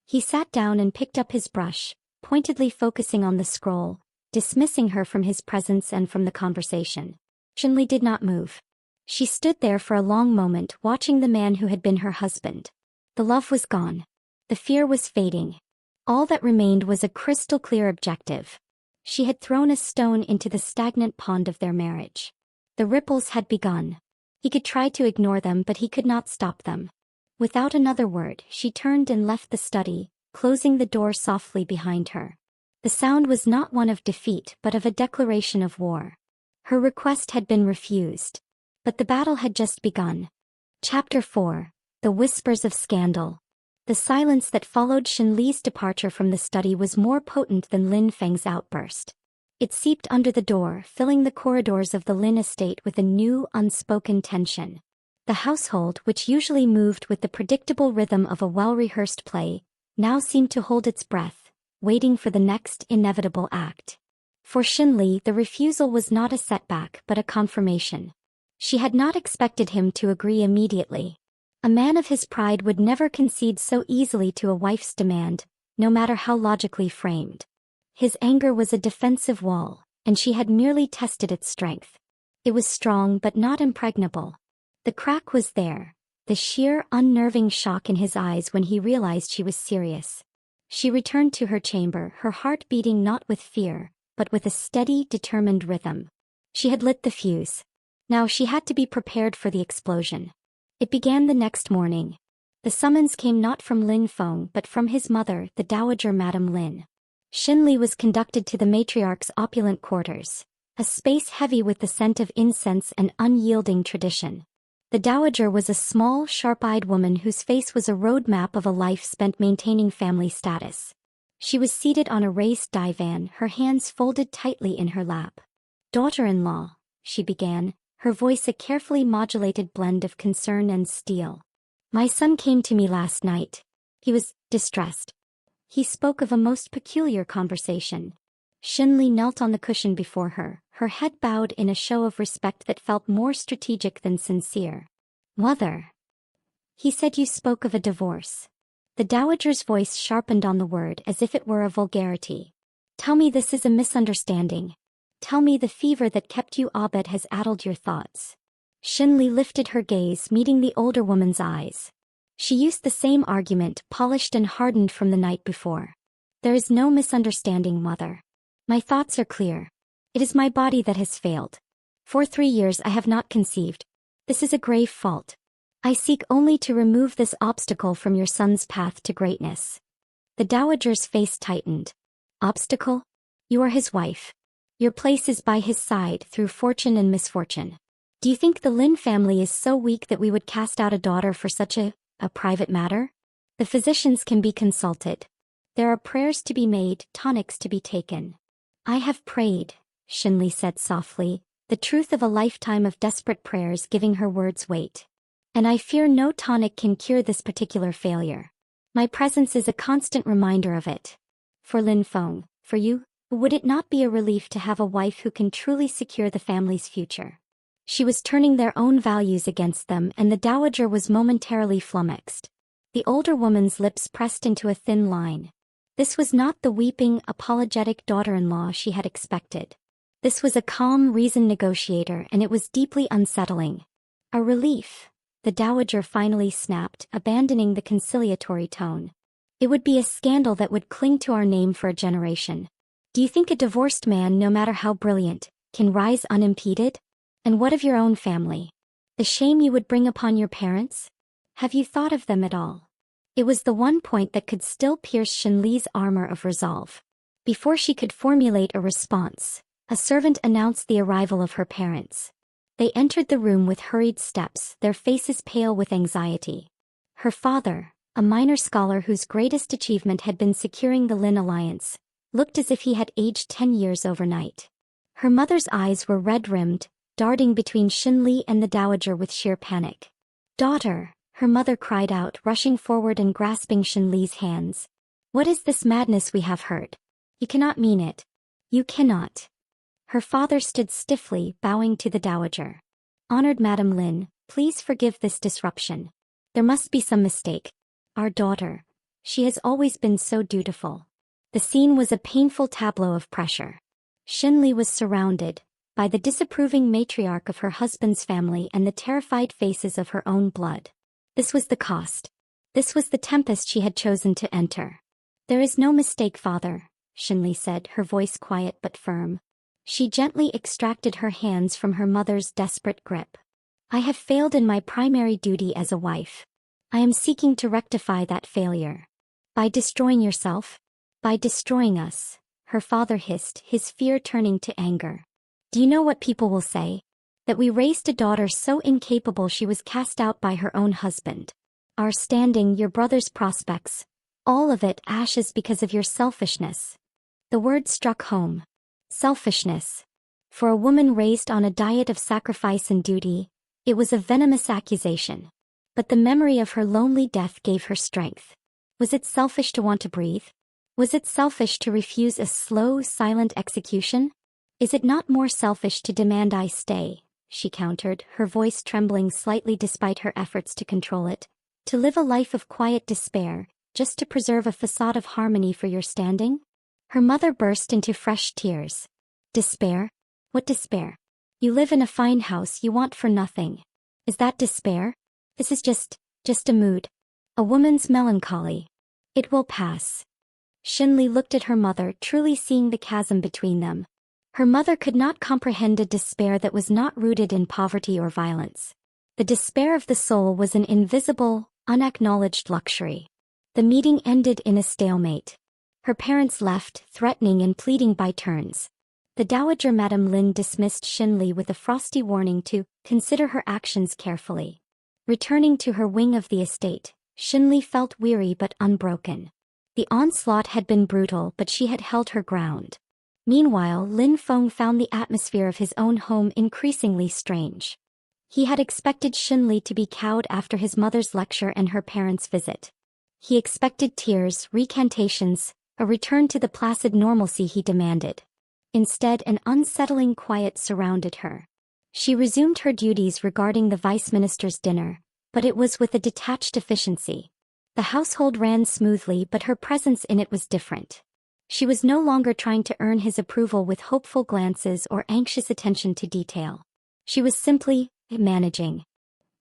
He sat down and picked up his brush, pointedly focusing on the scroll, dismissing her from his presence and from the conversation. Shen Li did not move. She stood there for a long moment, watching the man who had been her husband. The love was gone. The fear was fading. All that remained was a crystal-clear objective. She had thrown a stone into the stagnant pond of their marriage. The ripples had begun. He could try to ignore them, but he could not stop them. Without another word, she turned and left the study, closing the door softly behind her. The sound was not one of defeat but of a declaration of war. Her request had been refused. But the battle had just begun. Chapter 4. The Whispers of Scandal. The silence that followed Shen Li's departure from the study was more potent than Lin Feng's outburst. It seeped under the door, filling the corridors of the Lin estate with a new, unspoken tension. The household, which usually moved with the predictable rhythm of a well-rehearsed play, now seemed to hold its breath, waiting for the next inevitable act. For Shen Li, the refusal was not a setback but a confirmation. She had not expected him to agree immediately. A man of his pride would never concede so easily to a wife's demand, no matter how logically framed. His anger was a defensive wall, and she had merely tested its strength. It was strong but not impregnable. The crack was there, the sheer, unnerving shock in his eyes when he realized she was serious. She returned to her chamber, her heart beating not with fear, but with a steady, determined rhythm. She had lit the fuse. Now she had to be prepared for the explosion. It began the next morning. The summons came not from Lin Feng but from his mother, the Dowager Madame Lin. Shen Li was conducted to the matriarch's opulent quarters, a space heavy with the scent of incense and unyielding tradition. The Dowager was a small, sharp-eyed woman whose face was a roadmap of a life spent maintaining family status. She was seated on a raised divan, her hands folded tightly in her lap. "Daughter-in-law," she began, her voice a carefully modulated blend of concern and steel. "My son came to me last night. He was distressed. He spoke of a most peculiar conversation." Shen Li knelt on the cushion before her, her head bowed in a show of respect that felt more strategic than sincere. "Mother. He said you spoke of a divorce." The Dowager's voice sharpened on the word as if it were a vulgarity. "Tell me this is a misunderstanding. Tell me the fever that kept you abed has addled your thoughts." Shen Li lifted her gaze, meeting the older woman's eyes. She used the same argument, polished and hardened from the night before. "There is no misunderstanding, mother. My thoughts are clear. It is my body that has failed. For 3 years I have not conceived. This is a grave fault. I seek only to remove this obstacle from your son's path to greatness." The Dowager's face tightened. "Obstacle? You are his wife. Your place is by his side through fortune and misfortune. Do you think the Lin family is so weak that we would cast out a daughter for such a private matter? The physicians can be consulted. There are prayers to be made, tonics to be taken." "I have prayed," Shen Li said softly, the truth of a lifetime of desperate prayers giving her words weight. "And I fear no tonic can cure this particular failure. My presence is a constant reminder of it. For Lin Feng, for you, would it not be a relief to have a wife who can truly secure the family's future?" She was turning their own values against them, and the Dowager was momentarily flummoxed. The older woman's lips pressed into a thin line. This was not the weeping, apologetic daughter-in-law she had expected. This was a calm, reasoned negotiator, and it was deeply unsettling. A relief, the dowager finally snapped, abandoning the conciliatory tone. It would be a scandal that would cling to our name for a generation. Do you think a divorced man, no matter how brilliant, can rise unimpeded? And what of your own family? The shame you would bring upon your parents? Have you thought of them at all? It was the one point that could still pierce Shen Li's armor of resolve. Before she could formulate a response, a servant announced the arrival of her parents. They entered the room with hurried steps, their faces pale with anxiety. Her father, a minor scholar whose greatest achievement had been securing the Lin alliance, looked as if he had aged 10 years overnight. Her mother's eyes were red-rimmed, darting between Shen Li and the dowager with sheer panic. "Daughter," her mother cried out, rushing forward and grasping Shen Li's hands. "What is this madness we have heard? You cannot mean it. You cannot." Her father stood stiffly, bowing to the dowager. "Honored Madam Lin, please forgive this disruption. There must be some mistake. Our daughter. She has always been so dutiful." The scene was a painful tableau of pressure. Shen Li was surrounded by the disapproving matriarch of her husband's family and the terrified faces of her own blood. This was the cost. This was the tempest she had chosen to enter. "There is no mistake, father," Shen Li said, her voice quiet but firm. She gently extracted her hands from her mother's desperate grip. "I have failed in my primary duty as a wife. I am seeking to rectify that failure." "By destroying yourself? By destroying us," her father hissed, his fear turning to anger. "Do you know what people will say? That we raised a daughter so incapable she was cast out by her own husband. Our standing, your brother's prospects, all of it ashes because of your selfishness." The word struck home. Selfishness. For a woman raised on a diet of sacrifice and duty, it was a venomous accusation. But the memory of her lonely death gave her strength. Was it selfish to want to breathe? Was it selfish to refuse a slow, silent execution? "Is it not more selfish to demand I stay?" she countered, her voice trembling slightly despite her efforts to control it. "To live a life of quiet despair, just to preserve a facade of harmony for your standing?" Her mother burst into fresh tears. "Despair? What despair? You live in a fine house you want for nothing. Is that despair? This is just a mood. A woman's melancholy. It will pass." Shen Li looked at her mother, truly seeing the chasm between them. Her mother could not comprehend a despair that was not rooted in poverty or violence. The despair of the soul was an invisible, unacknowledged luxury. The meeting ended in a stalemate. Her parents left, threatening and pleading by turns. The dowager Madame Lin dismissed Shen Li with a frosty warning to consider her actions carefully. Returning to her wing of the estate, Shen Li felt weary but unbroken. The onslaught had been brutal, but she had held her ground. Meanwhile, Lin Feng found the atmosphere of his own home increasingly strange. He had expected Shen Li to be cowed after his mother's lecture and her parents' visit. He expected tears, recantations, a return to the placid normalcy he demanded. Instead, an unsettling quiet surrounded her. She resumed her duties regarding the vice minister's dinner, but it was with a detached efficiency. The household ran smoothly, but her presence in it was different. She was no longer trying to earn his approval with hopeful glances or anxious attention to detail. She was simply managing.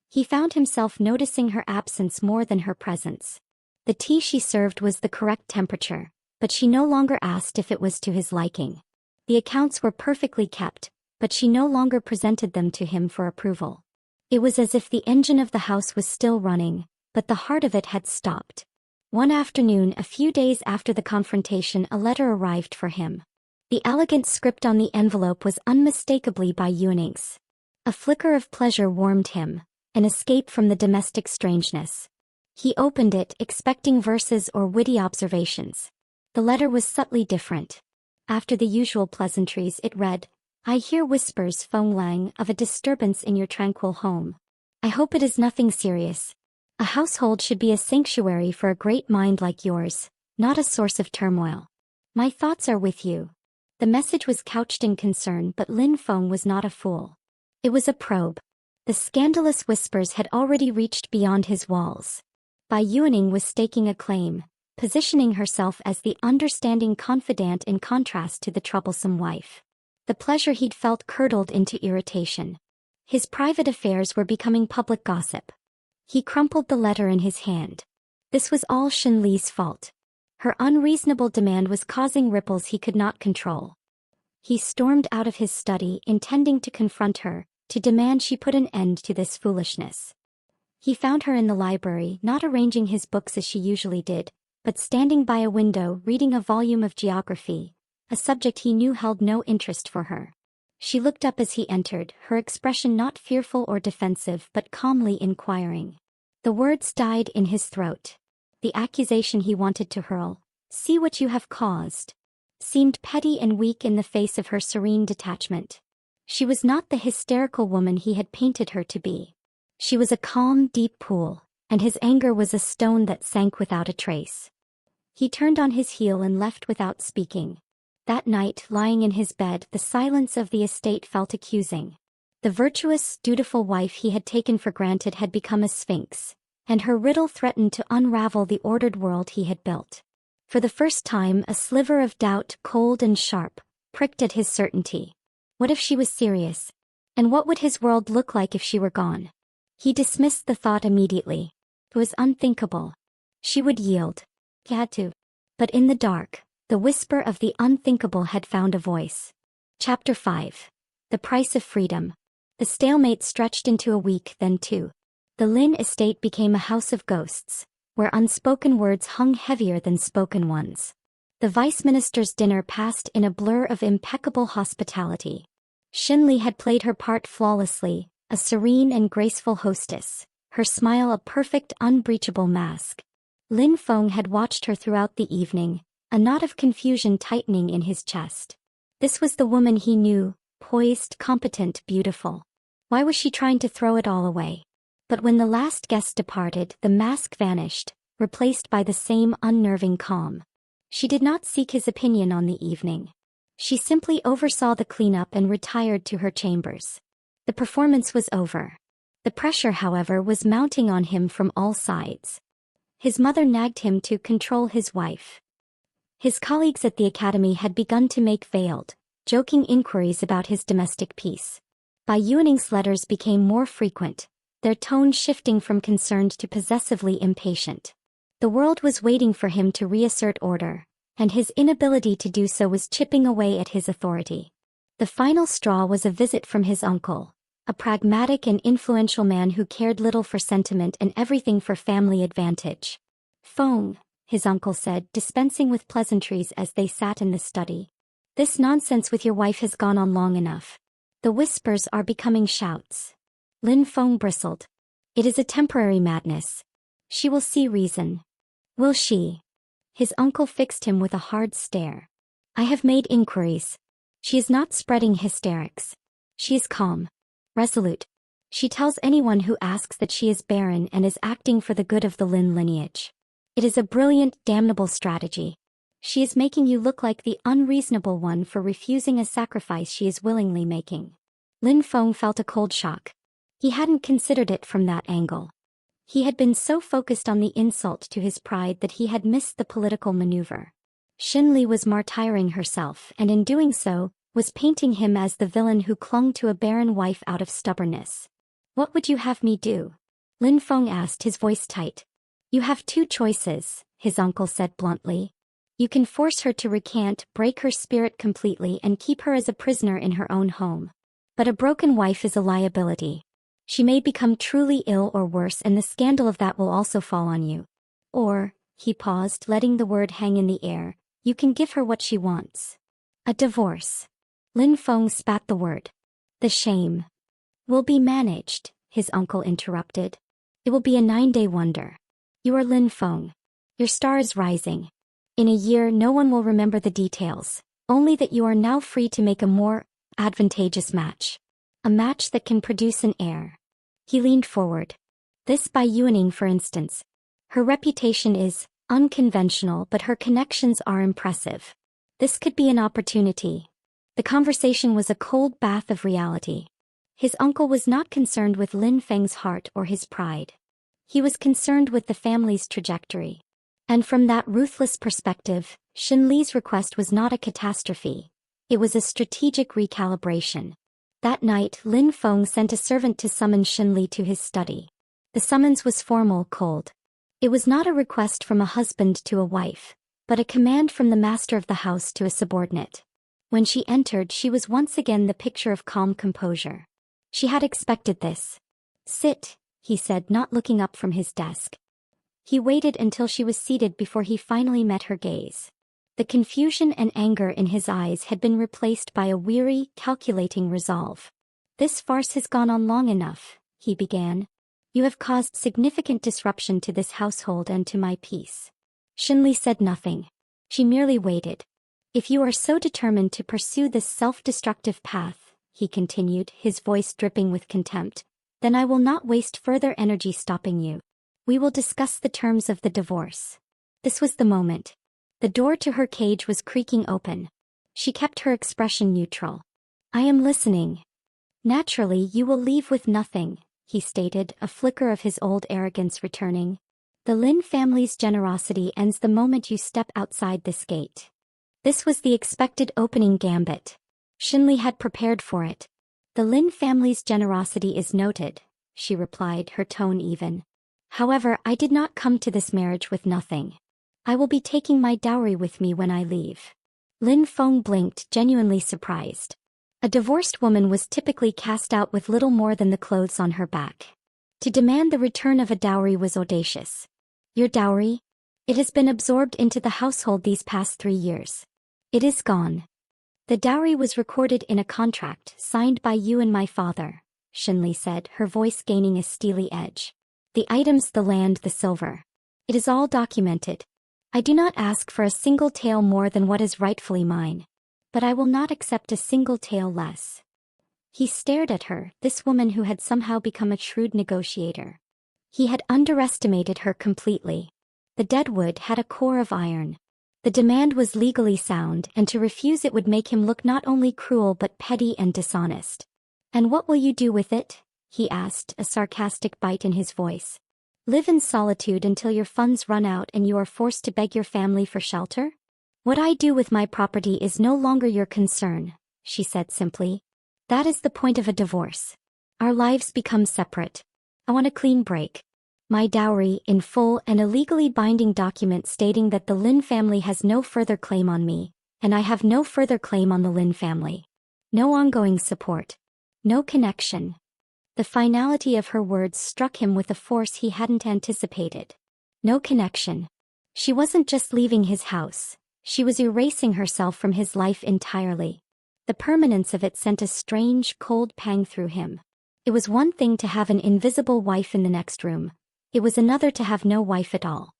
He found himself noticing her absence more than her presence. The tea she served was the correct temperature, but she no longer asked if it was to his liking. The accounts were perfectly kept, but she no longer presented them to him for approval. It was as if the engine of the house was still running, but the heart of it had stopped. One afternoon, a few days after the confrontation, a letter arrived for him. The elegant script on the envelope was unmistakably by Yuaning's. A flicker of pleasure warmed him, an escape from the domestic strangeness. He opened it, expecting verses or witty observations. The letter was subtly different. After the usual pleasantries, it read, "I hear whispers, Feng Lang, of a disturbance in your tranquil home. I hope it is nothing serious. A household should be a sanctuary for a great mind like yours, not a source of turmoil. My thoughts are with you." The message was couched in concern, but Lin Feng was not a fool. It was a probe. The scandalous whispers had already reached beyond his walls. Bai Yuaning was staking a claim, positioning herself as the understanding confidant in contrast to the troublesome wife. The pleasure he'd felt curdled into irritation. His private affairs were becoming public gossip. He crumpled the letter in his hand. This was all Shen Li's fault. Her unreasonable demand was causing ripples he could not control. He stormed out of his study, intending to confront her, to demand she put an end to this foolishness. He found her in the library, not arranging his books as she usually did, but standing by a window reading a volume of geography, a subject he knew held no interest for her. She looked up as he entered, her expression not fearful or defensive but calmly inquiring. The words died in his throat. The accusation he wanted to hurl, "See what you have caused," seemed petty and weak in the face of her serene detachment. She was not the hysterical woman he had painted her to be. She was a calm, deep pool, and his anger was a stone that sank without a trace. He turned on his heel and left without speaking. That night, lying in his bed, the silence of the estate felt accusing. The virtuous, dutiful wife he had taken for granted had become a sphinx, and her riddle threatened to unravel the ordered world he had built. For the first time, a sliver of doubt, cold and sharp, pricked at his certainty. What if she was serious? And what would his world look like if she were gone? He dismissed the thought immediately. It was unthinkable. She would yield. He had to. But in the dark, the whisper of the unthinkable had found a voice. Chapter 5. The Price of Freedom. The stalemate stretched into a week, then two. The Lin estate became a house of ghosts, where unspoken words hung heavier than spoken ones. The vice minister's dinner passed in a blur of impeccable hospitality. Shen Li had played her part flawlessly, a serene and graceful hostess, her smile a perfect unbreachable mask. Lin Feng had watched her throughout the evening, a knot of confusion tightening in his chest. This was the woman he knew, poised, competent, beautiful. Why was she trying to throw it all away? But when the last guest departed, the mask vanished, replaced by the same unnerving calm. She did not seek his opinion on the evening. She simply oversaw the cleanup and retired to her chambers. The performance was over. The pressure, however, was mounting on him from all sides. His mother nagged him to control his wife. His colleagues at the academy had begun to make veiled, joking inquiries about his domestic peace. Bai Yuaning's letters became more frequent, their tone shifting from concerned to possessively impatient. The world was waiting for him to reassert order, and his inability to do so was chipping away at his authority. The final straw was a visit from his uncle, a pragmatic and influential man who cared little for sentiment and everything for family advantage. "Feng," his uncle said, dispensing with pleasantries as they sat in the study. "This nonsense with your wife has gone on long enough. The whispers are becoming shouts." Lin Feng bristled. "It is a temporary madness. She will see reason." "Will she?" His uncle fixed him with a hard stare. "I have made inquiries. She is not spreading hysterics. She is calm, resolute. She tells anyone who asks that she is barren and is acting for the good of the Lin lineage. It is a brilliant, damnable strategy. She is making you look like the unreasonable one for refusing a sacrifice she is willingly making." Lin Feng felt a cold shock. He hadn't considered it from that angle. He had been so focused on the insult to his pride that he had missed the political maneuver. Shen Li was martyring herself and in doing so, was painting him as the villain who clung to a barren wife out of stubbornness. "What would you have me do?" Lin Feng asked, his voice tight. "You have two choices," his uncle said bluntly. "You can force her to recant, break her spirit completely and keep her as a prisoner in her own home. But a broken wife is a liability. She may become truly ill or worse and the scandal of that will also fall on you. Or," he paused, letting the word hang in the air, "you can give her what she wants. A divorce." Lin Feng spat the word. "The shame." "Will be managed," his uncle interrupted. "It will be a 9-day wonder. You are Lin Feng. Your star is rising. In a year no one will remember the details, only that you are now free to make a more advantageous match. A match that can produce an heir." He leaned forward. "This Bai Yuaning, for instance. Her reputation is unconventional but her connections are impressive. This could be an opportunity." The conversation was a cold bath of reality. His uncle was not concerned with Lin Feng's heart or his pride. He was concerned with the family's trajectory. And from that ruthless perspective, Shen Li's request was not a catastrophe. It was a strategic recalibration. That night, Lin Feng sent a servant to summon Shen Li to his study. The summons was formal, cold. It was not a request from a husband to a wife, but a command from the master of the house to a subordinate. When she entered, she was once again the picture of calm composure. She had expected this. "Sit," he said, not looking up from his desk. He waited until she was seated before he finally met her gaze. The confusion and anger in his eyes had been replaced by a weary, calculating resolve. "This farce has gone on long enough," he began. "You have caused significant disruption to this household and to my peace." Shen Li said nothing. She merely waited. "If you are so determined to pursue this self-destructive path," he continued, his voice dripping with contempt, "then I will not waste further energy stopping you. We will discuss the terms of the divorce." This was the moment. The door to her cage was creaking open. She kept her expression neutral. "I am listening." "Naturally, you will leave with nothing," he stated, a flicker of his old arrogance returning. "The Lin family's generosity ends the moment you step outside this gate." This was the expected opening gambit. Shen Li had prepared for it. "The Lin family's generosity is noted," she replied, her tone even. "However, I did not come to this marriage with nothing. I will be taking my dowry with me when I leave." Lin Feng blinked, genuinely surprised. A divorced woman was typically cast out with little more than the clothes on her back. To demand the return of a dowry was audacious. "Your dowry? It has been absorbed into the household these past 3 years. It is gone." "The dowry was recorded in a contract signed by you and my father," Shen Li said, her voice gaining a steely edge. "The items, the land, the silver. It is all documented. I do not ask for a single tael more than what is rightfully mine. But I will not accept a single tael less." He stared at her, this woman who had somehow become a shrewd negotiator. He had underestimated her completely. The dead wood had a core of iron. The demand was legally sound, and to refuse it would make him look not only cruel but petty and dishonest. "And what will you do with it?" he asked, a sarcastic bite in his voice. "Live in solitude until your funds run out and you are forced to beg your family for shelter?" "What I do with my property is no longer your concern," she said simply. "That is the point of a divorce. Our lives become separate. I want a clean break. My dowry, in full, and a legally binding document stating that the Lin family has no further claim on me, and I have no further claim on the Lin family. No ongoing support. No connection." The finality of her words struck him with a force he hadn't anticipated. No connection. She wasn't just leaving his house. She was erasing herself from his life entirely. The permanence of it sent a strange, cold pang through him. It was one thing to have an invisible wife in the next room. It was another to have no wife at all.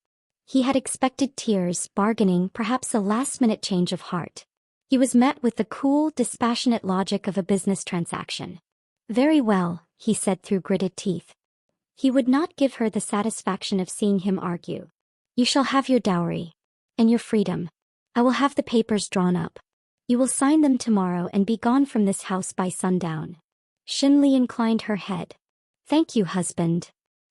He had expected tears, bargaining, perhaps a last-minute change of heart. He was met with the cool, dispassionate logic of a business transaction. "Very well," he said through gritted teeth. He would not give her the satisfaction of seeing him argue. "You shall have your dowry. And your freedom. I will have the papers drawn up. You will sign them tomorrow and be gone from this house by sundown." Shen Li inclined her head. "Thank you, husband."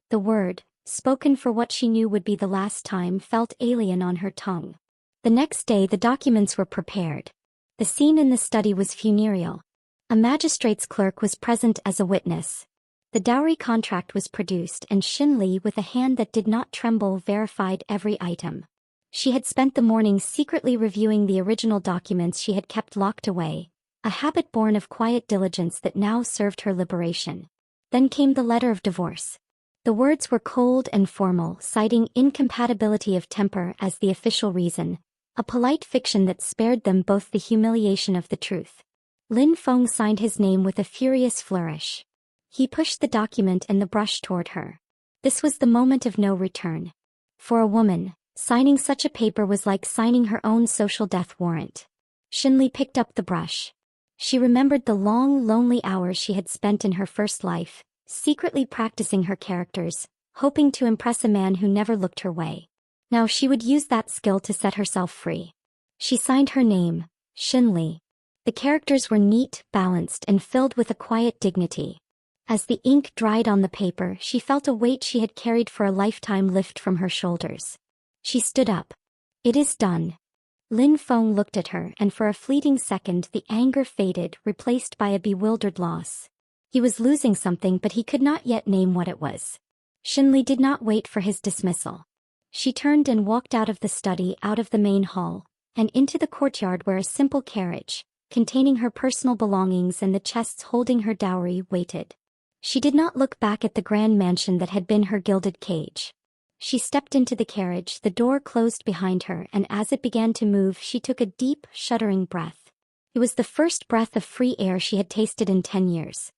The word, spoken for what she knew would be the last time, felt alien on her tongue. The next day the documents were prepared. The scene in the study was funereal. A magistrate's clerk was present as a witness. The dowry contract was produced, and Shen Li, with a hand that did not tremble, verified every item. She had spent the morning secretly reviewing the original documents she had kept locked away, a habit born of quiet diligence that now served her liberation. Then came the letter of divorce. The words were cold and formal, citing incompatibility of temper as the official reason, a polite fiction that spared them both the humiliation of the truth. Lin Feng signed his name with a furious flourish. He pushed the document and the brush toward her. This was the moment of no return. For a woman, signing such a paper was like signing her own social death warrant. Shen Li picked up the brush. She remembered the long, lonely hours she had spent in her first life, secretly practicing her characters, hoping to impress a man who never looked her way. Now she would use that skill to set herself free. She signed her name, Shen Li. The characters were neat, balanced, and filled with a quiet dignity. As the ink dried on the paper, she felt a weight she had carried for a lifetime lift from her shoulders. She stood up. It is done. Lin Feng looked at her, and for a fleeting second the anger faded, replaced by a bewildered loss. He was losing something, but he could not yet name what it was. Shen Li did not wait for his dismissal. She turned and walked out of the study, out of the main hall, and into the courtyard where a simple carriage, containing her personal belongings and the chests holding her dowry, waited. She did not look back at the grand mansion that had been her gilded cage. She stepped into the carriage, the door closed behind her, and as it began to move she took a deep, shuddering breath. It was the first breath of free air she had tasted in 10 years.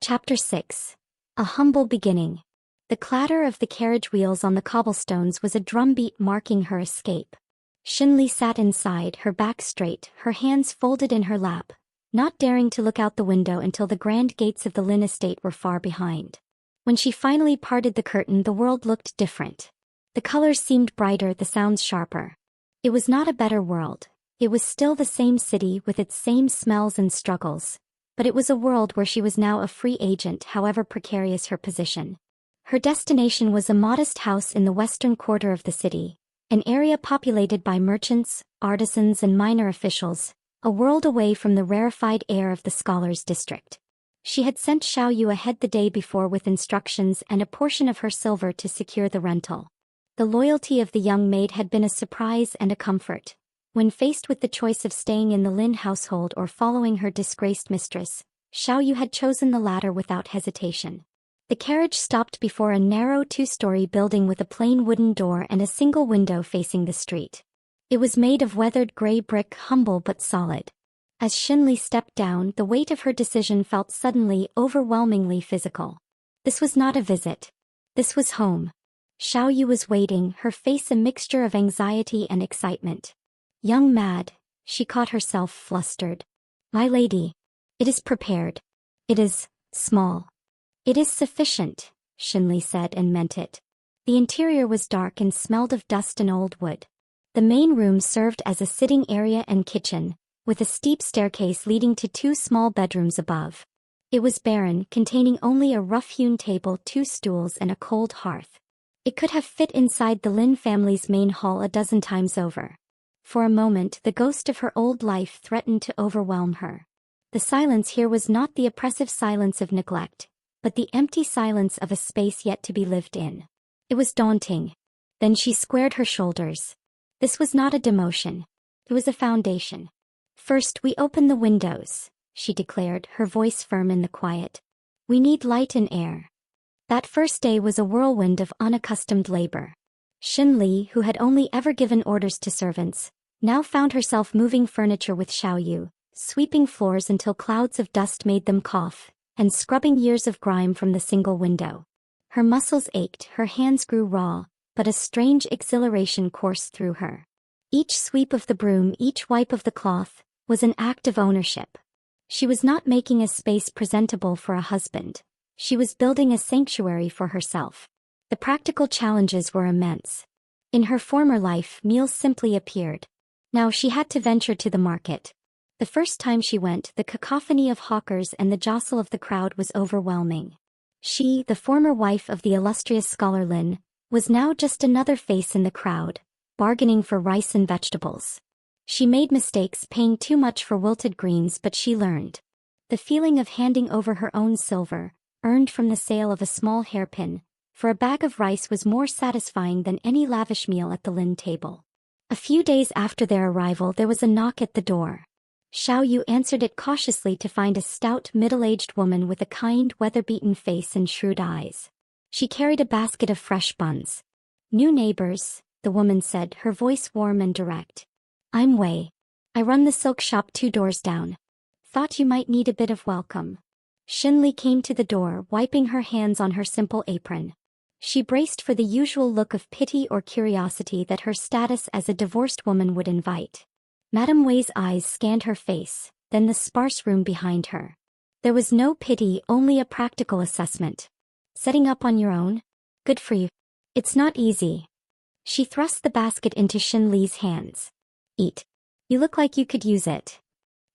Chapter 6. A Humble Beginning. The clatter of the carriage wheels on the cobblestones was a drumbeat marking her escape. Shen Li sat inside, her back straight, her hands folded in her lap, not daring to look out the window until the grand gates of the Lin estate were far behind. When she finally parted the curtain, the world looked different. The colors seemed brighter, the sounds sharper. It was not a better world. It was still the same city with its same smells and struggles, but it was a world where she was now a free agent, however precarious her position. Her destination was a modest house in the western quarter of the city, an area populated by merchants, artisans and minor officials, a world away from the rarefied air of the scholars' district. She had sent Xiao Yu ahead the day before with instructions and a portion of her silver to secure the rental. The loyalty of the young maid had been a surprise and a comfort. When faced with the choice of staying in the Lin household or following her disgraced mistress, Xiao Yu had chosen the latter without hesitation. The carriage stopped before a narrow 2-story building with a plain wooden door and a single window facing the street. It was made of weathered gray brick, humble but solid. As Shen Li stepped down, the weight of her decision felt suddenly, overwhelmingly physical. This was not a visit. This was home. Xiao Yu was waiting, her face a mixture of anxiety and excitement. Young mad, she caught herself flustered. My lady. It is prepared. It is small. It is sufficient, Shen Li said and meant it. The interior was dark and smelled of dust and old wood. The main room served as a sitting area and kitchen, with a steep staircase leading to 2 small bedrooms above. It was barren, containing only a rough-hewn table, 2 stools and a cold hearth. It could have fit inside the Lin family's main hall a dozen times over. For a moment the ghost of her old life threatened to overwhelm her. The silence here was not the oppressive silence of neglect, but the empty silence of a space yet to be lived in. It was daunting. Then she squared her shoulders. This was not a demotion. It was a foundation. First we open the windows, she declared, her voice firm in the quiet. We need light and air. That first day was a whirlwind of unaccustomed labor. Shen Li, who had only ever given orders to servants, now found herself moving furniture with Xiao Yu, sweeping floors until clouds of dust made them cough, and scrubbing years of grime from the single window. Her muscles ached, her hands grew raw, but a strange exhilaration coursed through her. Each sweep of the broom, each wipe of the cloth, was an act of ownership. She was not making a space presentable for a husband. She was building a sanctuary for herself. The practical challenges were immense. In her former life, meals simply appeared. Now she had to venture to the market. The first time she went, the cacophony of hawkers and the jostle of the crowd was overwhelming. She, the former wife of the illustrious scholar Lin, was now just another face in the crowd, bargaining for rice and vegetables. She made mistakes, paying too much for wilted greens, but she learned. The feeling of handing over her own silver, earned from the sale of a small hairpin, for a bag of rice was more satisfying than any lavish meal at the Lin table. A few days after their arrival there was a knock at the door. Xiao Yu answered it cautiously to find a stout, middle-aged woman with a kind, weather-beaten face and shrewd eyes. She carried a basket of fresh buns. New neighbors, the woman said, her voice warm and direct. I'm Wei. I run the silk shop 2 doors down. Thought you might need a bit of welcome. Shen Li came to the door, wiping her hands on her simple apron. She braced for the usual look of pity or curiosity that her status as a divorced woman would invite. Madame Wei's eyes scanned her face, then the sparse room behind her. There was no pity, only a practical assessment. Setting up on your own? Good for you. It's not easy. She thrust the basket into Shen Li's hands. Eat. You look like you could use it.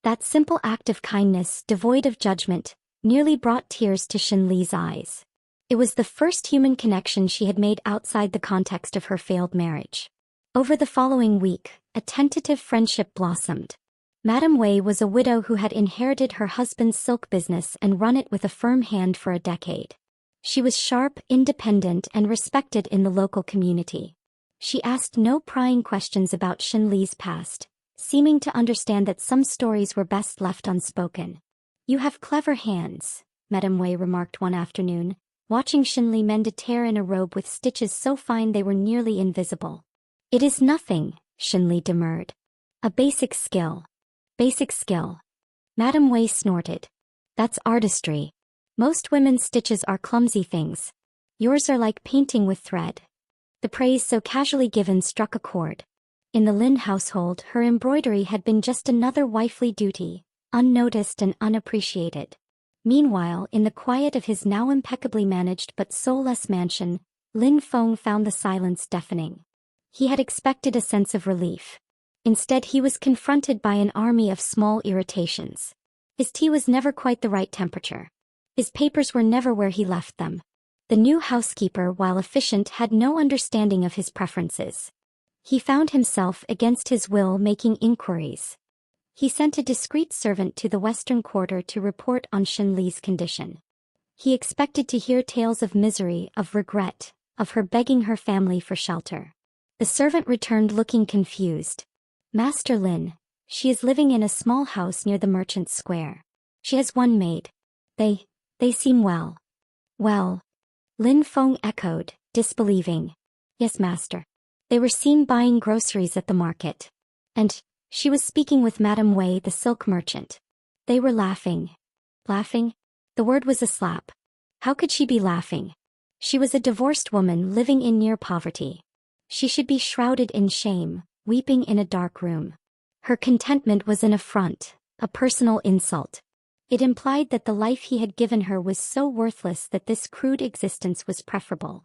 That simple act of kindness, devoid of judgment, nearly brought tears to Shen Li's eyes. It was the first human connection she had made outside the context of her failed marriage. Over the following week, a tentative friendship blossomed. Madame Wei was a widow who had inherited her husband's silk business and run it with a firm hand for a decade. She was sharp, independent, and respected in the local community. She asked no prying questions about Shen Li's past, seeming to understand that some stories were best left unspoken. "You have clever hands," Madame Wei remarked one afternoon, watching Shen Li mend a tear in a robe with stitches so fine they were nearly invisible. "It is nothing," Shen Li demurred. "A basic skill." "Basic skill." Madame Wei snorted. "That's artistry. Most women's stitches are clumsy things. Yours are like painting with thread." The praise so casually given struck a chord. In the Lin household, her embroidery had been just another wifely duty, unnoticed and unappreciated. Meanwhile, in the quiet of his now impeccably managed but soulless mansion, Lin Feng found the silence deafening. He had expected a sense of relief. Instead, he was confronted by an army of small irritations. His tea was never quite the right temperature. His papers were never where he left them. The new housekeeper, while efficient, had no understanding of his preferences. He found himself, against his will, making inquiries. He sent a discreet servant to the western quarter to report on Shen Li's condition. He expected to hear tales of misery, of regret, of her begging her family for shelter. The servant returned looking confused. "Master Lin, she is living in a small house near the Merchant's Square. She has one maid. They seem well." "Well?" Lin Feng echoed, disbelieving. "Yes, master. They were seen buying groceries at the market. And she was speaking with Madame Wei, the silk merchant. They were laughing." Laughing? The word was a slap. How could she be laughing? She was a divorced woman living in near poverty. She should be shrouded in shame, weeping in a dark room. Her contentment was an affront, a personal insult. It implied that the life he had given her was so worthless that this crude existence was preferable.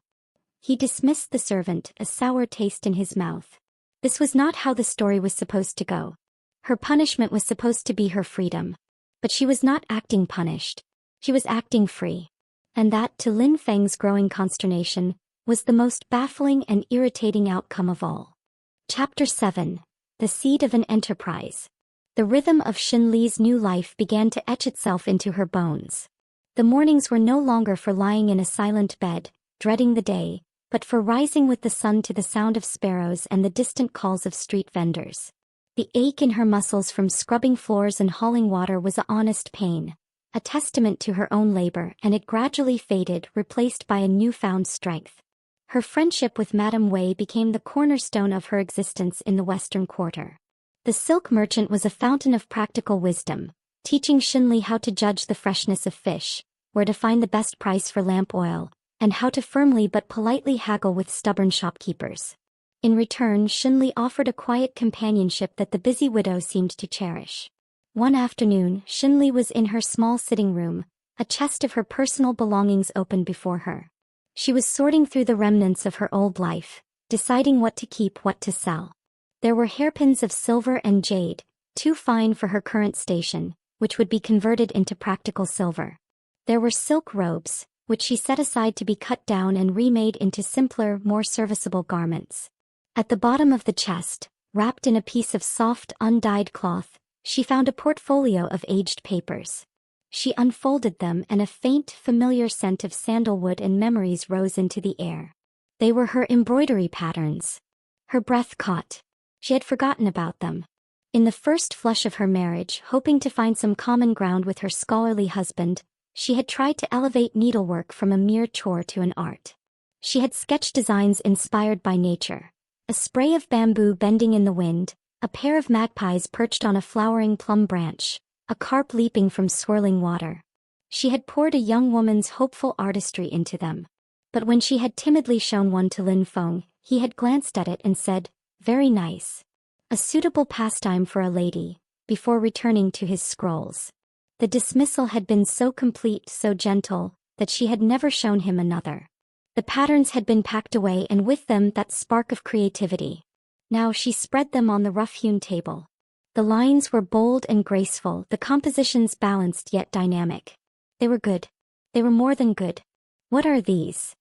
He dismissed the servant, a sour taste in his mouth. This was not how the story was supposed to go. Her punishment was supposed to be her freedom. But she was not acting punished. She was acting free. And that, to Lin Feng's growing consternation, was the most baffling and irritating outcome of all. Chapter 7. The Seed of an Enterprise. The rhythm of Shen Li's new life began to etch itself into her bones. The mornings were no longer for lying in a silent bed, dreading the day, but for rising with the sun to the sound of sparrows and the distant calls of street vendors. The ache in her muscles from scrubbing floors and hauling water was an honest pain, a testament to her own labor, and it gradually faded, replaced by a newfound strength. Her friendship with Madame Wei became the cornerstone of her existence in the Western Quarter. The silk merchant was a fountain of practical wisdom, teaching Shen Li how to judge the freshness of fish, where to find the best price for lamp oil, and how to firmly but politely haggle with stubborn shopkeepers. In return, Shen Li offered a quiet companionship that the busy widow seemed to cherish. One afternoon, Shen Li was in her small sitting room, a chest of her personal belongings open before her. She was sorting through the remnants of her old life, deciding what to keep, what to sell. There were hairpins of silver and jade, too fine for her current station, which would be converted into practical silver. There were silk robes, which she set aside to be cut down and remade into simpler, more serviceable garments. At the bottom of the chest, wrapped in a piece of soft, undyed cloth, she found a portfolio of aged papers. She unfolded them, and a faint, familiar scent of sandalwood and memories rose into the air. They were her embroidery patterns. Her breath caught. She had forgotten about them. In the first flush of her marriage, hoping to find some common ground with her scholarly husband, she had tried to elevate needlework from a mere chore to an art. She had sketched designs inspired by nature. A spray of bamboo bending in the wind, a pair of magpies perched on a flowering plum branch, a carp leaping from swirling water. She had poured a young woman's hopeful artistry into them. But when she had timidly shown one to Lin Feng, he had glanced at it and said, "Very nice. A suitable pastime for a lady," before returning to his scrolls. The dismissal had been so complete, so gentle, that she had never shown him another. The patterns had been packed away, and with them that spark of creativity. Now she spread them on the rough-hewn table. The lines were bold and graceful, the compositions balanced yet dynamic. They were good. They were more than good. What are these?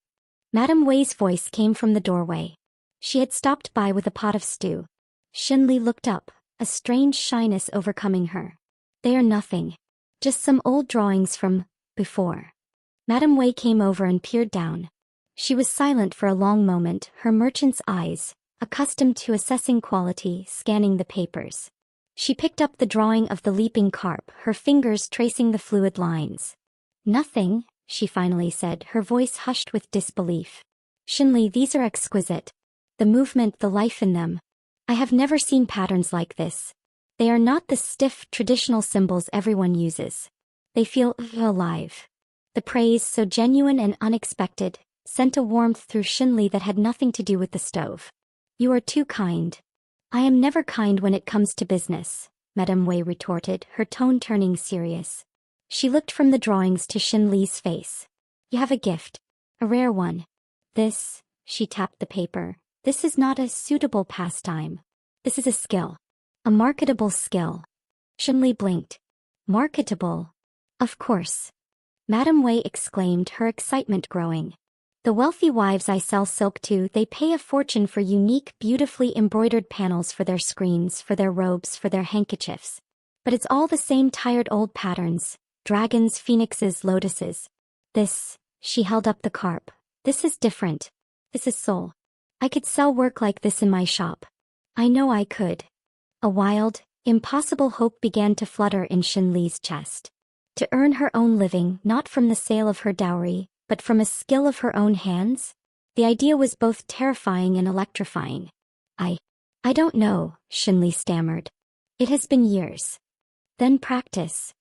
Madame Wei's voice came from the doorway. She had stopped by with a pot of stew. Shen Li looked up, a strange shyness overcoming her. They are nothing. Just some old drawings from before. Madame Wei came over and peered down. She was silent for a long moment, her merchant's eyes, accustomed to assessing quality, scanning the papers. She picked up the drawing of the leaping carp, her fingers tracing the fluid lines. Nothing, she finally said, her voice hushed with disbelief. Shen Li, these are exquisite. The movement, the life in them. I have never seen patterns like this. They are not the stiff, traditional symbols everyone uses. They feel alive. The praise, so genuine and unexpected, sent a warmth through Shen Li that had nothing to do with the stove. You are too kind. I am never kind when it comes to business, Madame Wei retorted, her tone turning serious. She looked from the drawings to Shen Li's face. You have a gift. A rare one. This, she tapped the paper, this is not a suitable pastime. This is a skill. A marketable skill. Shen Li blinked. Marketable? Of course. Madame Wei exclaimed, her excitement growing. The wealthy wives I sell silk to, they pay a fortune for unique, beautifully embroidered panels for their screens, for their robes, for their handkerchiefs. But it's all the same tired old patterns. Dragons, phoenixes, lotuses. This, she held up the carp. This is different. This is soul. I could sell work like this in my shop. I know I could. A wild, impossible hope began to flutter in Shen Li's chest. To earn her own living, not from the sale of her dowry, but from a skill of her own hands? The idea was both terrifying and electrifying. I don't know, Shen Li stammered. It has been years. Then practice.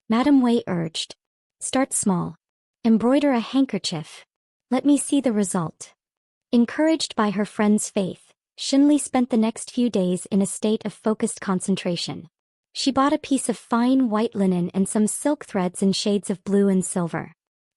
Madame Wei urged. Start small. Embroider a handkerchief. Let me see the result. Encouraged by her friend's faith, Shen Li spent the next few days in a state of focused concentration. She bought a piece of fine white linen and some silk threads in shades of blue and silver.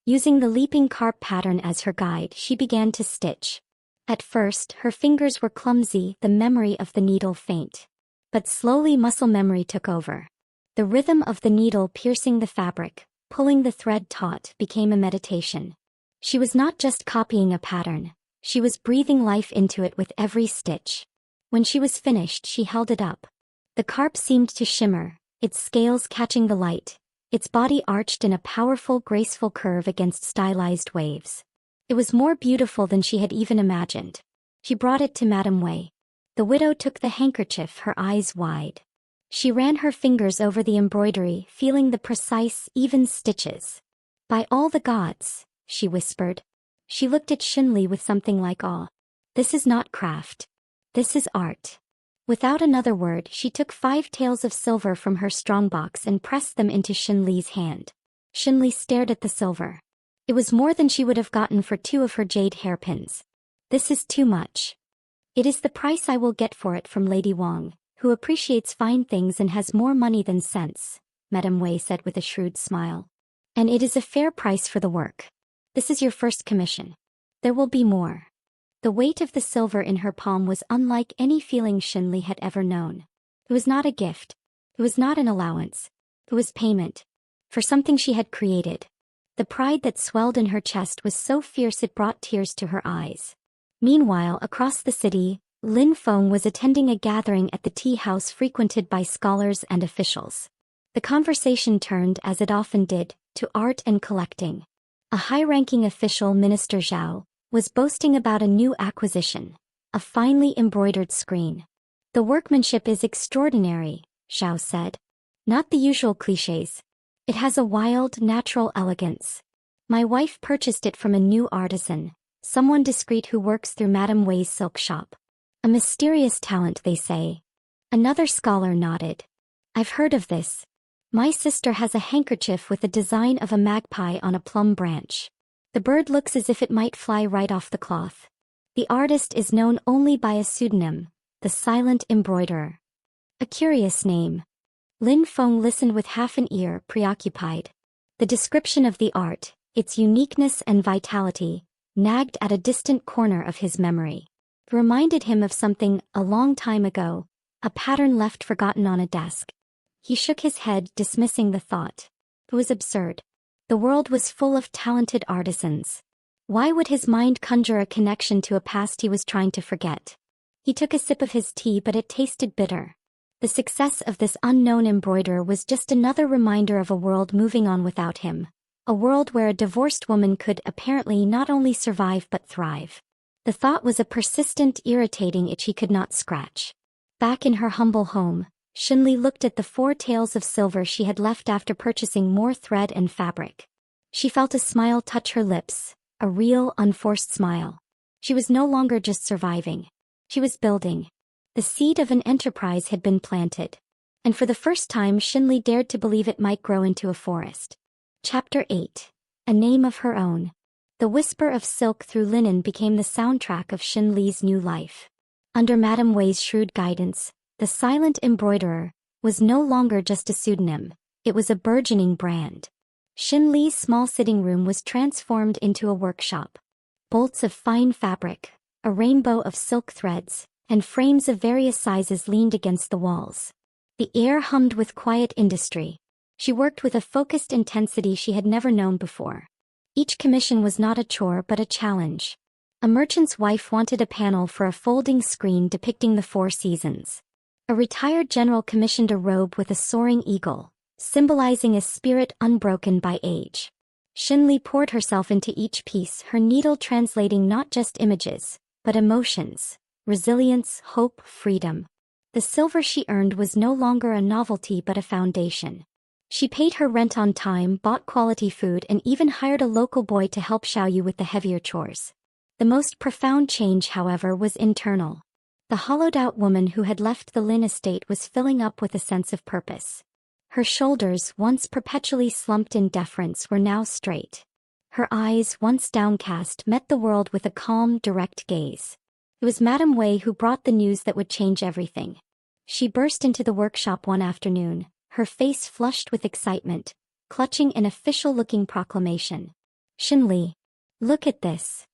Using the leaping carp pattern as her guide, she began to stitch. At first, her fingers were clumsy, the memory of the needle faint. But slowly muscle memory took over. The rhythm of the needle piercing the fabric, pulling the thread taut, became a meditation. She was not just copying a pattern. She was breathing life into it with every stitch. When she was finished, she held it up. The carp seemed to shimmer, its scales catching the light, its body arched in a powerful, graceful curve against stylized waves. It was more beautiful than she had even imagined. She brought it to Madame Wei. The widow took the handkerchief, her eyes wide. She ran her fingers over the embroidery, feeling the precise, even stitches. By all the gods, she whispered. She looked at Shen Li with something like awe. This is not craft. This is art. Without another word, she took 5 taels of silver from her strongbox and pressed them into Shen Li's hand. Shen Li stared at the silver. It was more than she would have gotten for 2 of her jade hairpins. This is too much. It is the price I will get for it from Lady Wang, who appreciates fine things and has more money than sense, Madame Wei said with a shrewd smile. And it is a fair price for the work. This is your first commission. There will be more. The weight of the silver in her palm was unlike any feeling Shen Li had ever known. It was not a gift. It was not an allowance. It was payment. For something she had created. The pride that swelled in her chest was so fierce it brought tears to her eyes. Meanwhile, across the city, Lin Feng was attending a gathering at the tea house frequented by scholars and officials. The conversation turned, as it often did, to art and collecting. A high-ranking official, Minister Zhao, was boasting about a new acquisition, a finely embroidered screen. The workmanship is extraordinary, Zhao said. Not the usual clichés. It has a wild, natural elegance. My wife purchased it from a new artisan, someone discreet who works through Madame Wei's silk shop. A mysterious talent, they say. Another scholar nodded. I've heard of this. My sister has a handkerchief with the design of a magpie on a plum branch. The bird looks as if it might fly right off the cloth. The artist is known only by a pseudonym, the Silent Embroiderer. A curious name. Lin Feng listened with half an ear, preoccupied. The description of the art, its uniqueness and vitality, nagged at a distant corner of his memory. It reminded him of something a long time ago, a pattern left forgotten on a desk. He shook his head, dismissing the thought. It was absurd. The world was full of talented artisans. Why would his mind conjure a connection to a past he was trying to forget? He took a sip of his tea, but it tasted bitter. The success of this unknown embroiderer was just another reminder of a world moving on without him. A world where a divorced woman could apparently not only survive but thrive. The thought was a persistent, irritating itch he could not scratch. Back in her humble home, Shen Li looked at the 4 taels of silver she had left after purchasing more thread and fabric. She felt a smile touch her lips, a real, unforced smile. She was no longer just surviving. She was building. The seed of an enterprise had been planted. And for the first time Shen Li dared to believe it might grow into a forest. Chapter 8. A Name of Her Own. The whisper of silk through linen became the soundtrack of Shen Li's new life. Under Madame Wei's shrewd guidance, the silent embroiderer was no longer just a pseudonym, it was a burgeoning brand. Shen Li's small sitting room was transformed into a workshop. Bolts of fine fabric, a rainbow of silk threads, and frames of various sizes leaned against the walls. The air hummed with quiet industry. She worked with a focused intensity she had never known before. Each commission was not a chore but a challenge. A merchant's wife wanted a panel for a folding screen depicting the 4 seasons. A retired general commissioned a robe with a soaring eagle, symbolizing a spirit unbroken by age. Shen Li poured herself into each piece, her needle translating not just images, but emotions, resilience, hope, freedom. The silver she earned was no longer a novelty but a foundation. She paid her rent on time, bought quality food, and even hired a local boy to help Xiaoyu with the heavier chores. The most profound change, however, was internal. The hollowed-out woman who had left the Lin estate was filling up with a sense of purpose. Her shoulders, once perpetually slumped in deference, were now straight. Her eyes, once downcast, met the world with a calm, direct gaze. It was Madame Wei who brought the news that would change everything. She burst into the workshop one afternoon, her face flushed with excitement, clutching an official-looking proclamation. "Shen Li, look at this."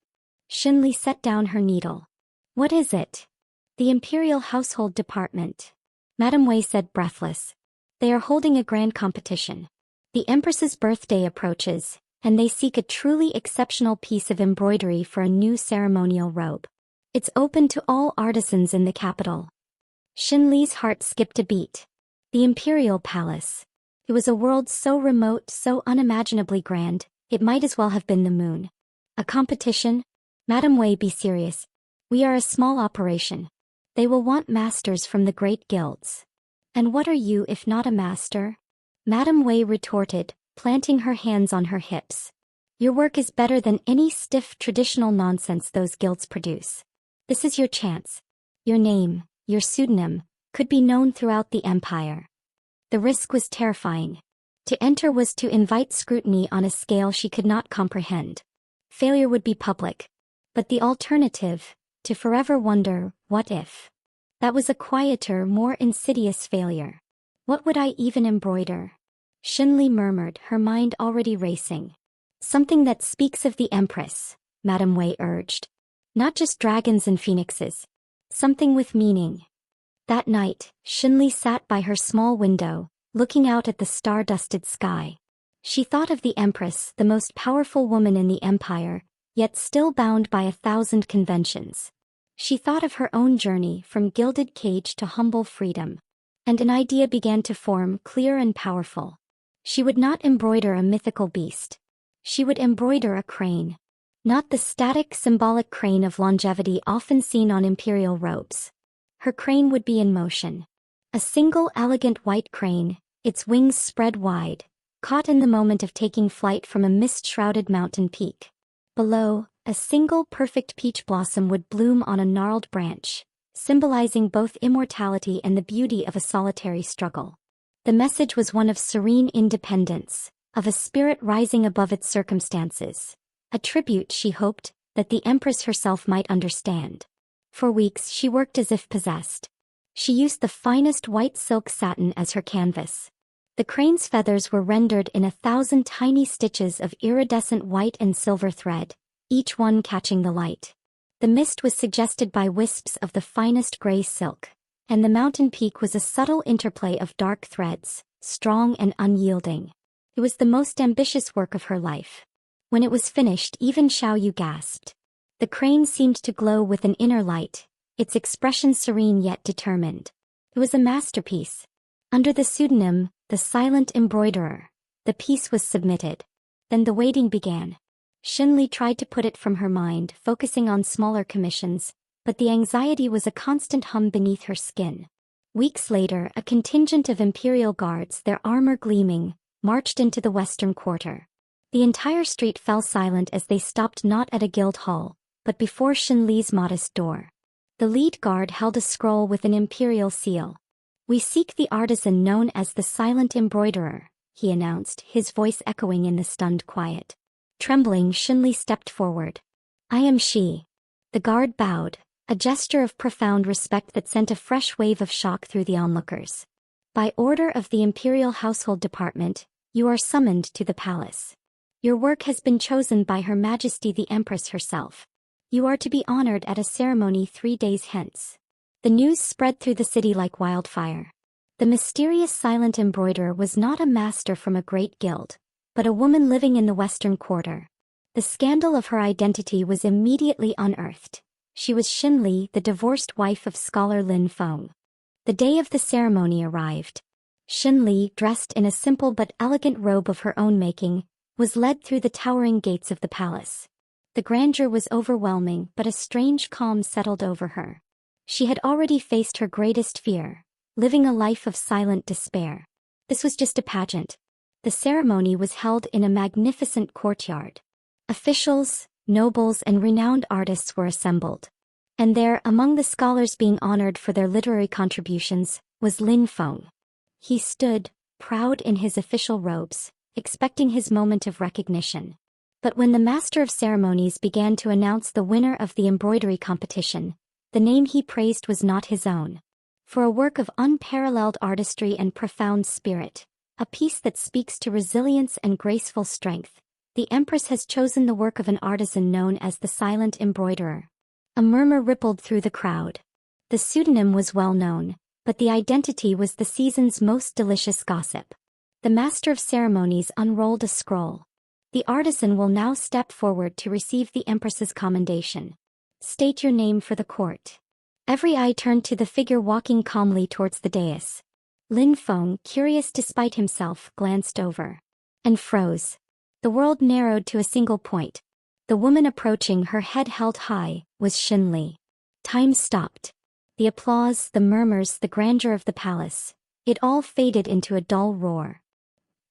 Shen Li set down her needle. "What is it?" "The Imperial Household Department." Madame Wei said, breathless. "They are holding a grand competition. The Empress's birthday approaches, and they seek a truly exceptional piece of embroidery for a new ceremonial robe. It's open to all artisans in the capital." Shen Li's heart skipped a beat. The Imperial Palace. It was a world so remote, so unimaginably grand, it might as well have been the moon. A competition? Madame Wei, be serious. We are a small operation. They will want masters from the great guilds. And what are you if not a master? Madame Wei retorted, planting her hands on her hips. Your work is better than any stiff traditional nonsense those guilds produce. This is your chance. Your name, your pseudonym, could be known throughout the empire. The risk was terrifying. To enter was to invite scrutiny on a scale she could not comprehend. Failure would be public. But the alternative, to forever wonder, what if? That was a quieter, more insidious failure. What would I even embroider? Shen Li murmured, her mind already racing. Something that speaks of the Empress, Madame Wei urged. Not just dragons and phoenixes. Something with meaning. That night, Shen Li sat by her small window, looking out at the star-dusted sky. She thought of the Empress, the most powerful woman in the empire, yet still bound by 1,000 conventions. She thought of her own journey from gilded cage to humble freedom. And an idea began to form, clear and powerful. She would not embroider a mythical beast. She would embroider a crane. Not the static, symbolic crane of longevity often seen on imperial robes. Her crane would be in motion. A single elegant white crane, its wings spread wide, caught in the moment of taking flight from a mist-shrouded mountain peak. Below, a single perfect peach blossom would bloom on a gnarled branch, symbolizing both immortality and the beauty of a solitary struggle. The message was one of serene independence, of a spirit rising above its circumstances. A tribute, she hoped, that the Empress herself might understand. For weeks she worked as if possessed. She used the finest white silk satin as her canvas. The crane's feathers were rendered in 1,000 tiny stitches of iridescent white and silver thread, each one catching the light. The mist was suggested by wisps of the finest gray silk, and the mountain peak was a subtle interplay of dark threads, strong and unyielding. It was the most ambitious work of her life. When it was finished, even Xiao Yu gasped. The crane seemed to glow with an inner light, its expression serene yet determined. It was a masterpiece. Under the pseudonym, The Silent Embroiderer, the piece was submitted. Then the waiting began. Shen Li tried to put it from her mind, focusing on smaller commissions, but the anxiety was a constant hum beneath her skin. Weeks later, a contingent of imperial guards, their armor gleaming, marched into the western quarter. The entire street fell silent as they stopped not at a guild hall, but before Shen Li's modest door. The lead guard held a scroll with an imperial seal. "We seek the artisan known as the Silent Embroiderer," he announced, his voice echoing in the stunned quiet. Trembling, Shen Li stepped forward. "I am she." The guard bowed, a gesture of profound respect that sent a fresh wave of shock through the onlookers. "By order of the Imperial Household Department, you are summoned to the palace. Your work has been chosen by Her Majesty the Empress herself. You are to be honored at a ceremony 3 days hence." The news spread through the city like wildfire. The mysterious silent embroiderer was not a master from a great guild, but a woman living in the western quarter. The scandal of her identity was immediately unearthed. She was Shen Li, the divorced wife of scholar Lin Feng. The day of the ceremony arrived. Shen Li, dressed in a simple but elegant robe of her own making, was led through the towering gates of the palace. The grandeur was overwhelming, but a strange calm settled over her. She had already faced her greatest fear, living a life of silent despair. This was just a pageant. The ceremony was held in a magnificent courtyard. Officials, nobles, and renowned artists were assembled. And there, among the scholars being honored for their literary contributions, was Lin Feng. He stood, proud in his official robes, expecting his moment of recognition. But when the master of ceremonies began to announce the winner of the embroidery competition, the name he praised was not his own. For a work of unparalleled artistry and profound spirit, a piece that speaks to resilience and graceful strength, the Empress has chosen the work of an artisan known as the Silent Embroiderer. A murmur rippled through the crowd. The pseudonym was well known, but the identity was the season's most delicious gossip. The master of ceremonies unrolled a scroll. "The artisan will now step forward to receive the Empress's commendation. State your name for the court." Every eye turned to the figure walking calmly towards the dais. Lin Feng, curious despite himself, glanced over. And froze. The world narrowed to a single point. The woman approaching, her head held high, was Shen Li. Time stopped. The applause, the murmurs, the grandeur of the palace, it all faded into a dull roar.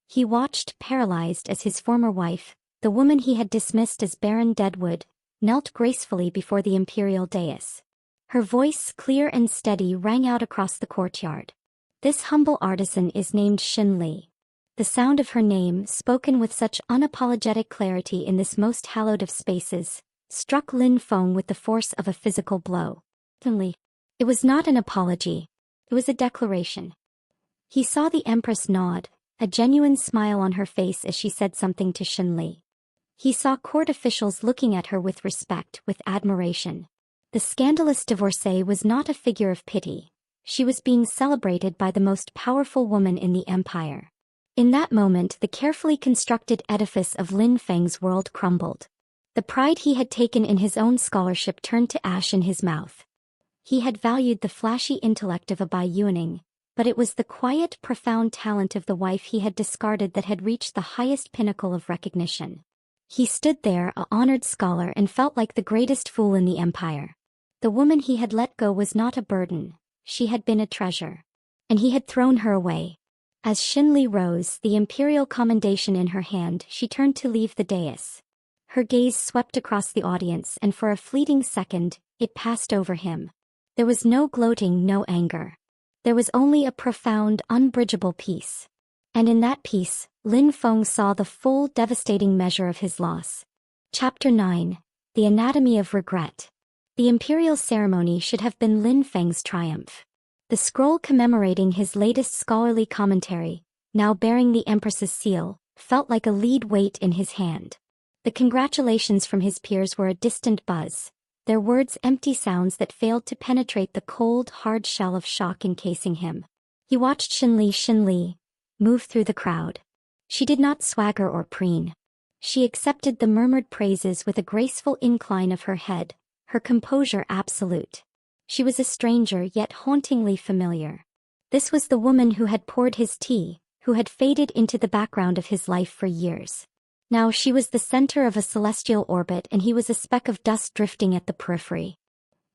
He watched, paralyzed, as his former wife, the woman he had dismissed as barren deadwood, knelt gracefully before the imperial dais. Her voice, clear and steady, rang out across the courtyard. "This humble artisan is named Shen Li." The sound of her name, spoken with such unapologetic clarity in this most hallowed of spaces, struck Lin Feng with the force of a physical blow. Suddenly, it was not an apology. It was a declaration. He saw the Empress nod, a genuine smile on her face as she said something to Shen Li. He saw court officials looking at her with respect, with admiration. The scandalous divorcee was not a figure of pity. She was being celebrated by the most powerful woman in the empire. In that moment, the carefully constructed edifice of Lin Feng's world crumbled. The pride he had taken in his own scholarship turned to ash in his mouth. He had valued the flashy intellect of a Bai Yuaning, but it was the quiet, profound talent of the wife he had discarded that had reached the highest pinnacle of recognition. He stood there, a honored scholar, and felt like the greatest fool in the empire. The woman he had let go was not a burden, she had been a treasure. And he had thrown her away. As Shen Li rose, the imperial commendation in her hand, she turned to leave the dais. Her gaze swept across the audience, and for a fleeting second, it passed over him. There was no gloating, no anger. There was only a profound, unbridgeable peace. And in that peace, Lin Feng saw the full, devastating measure of his loss. Chapter 9. The Anatomy of Regret. The imperial ceremony should have been Lin Feng's triumph. The scroll commemorating his latest scholarly commentary, now bearing the Empress's seal, felt like a lead weight in his hand. The congratulations from his peers were a distant buzz, their words empty sounds that failed to penetrate the cold, hard shell of shock encasing him. He watched Shen Li move through the crowd. She did not swagger or preen. She accepted the murmured praises with a graceful incline of her head, her composure absolute. She was a stranger yet hauntingly familiar. This was the woman who had poured his tea, who had faded into the background of his life for years. Now she was the center of a celestial orbit and he was a speck of dust drifting at the periphery.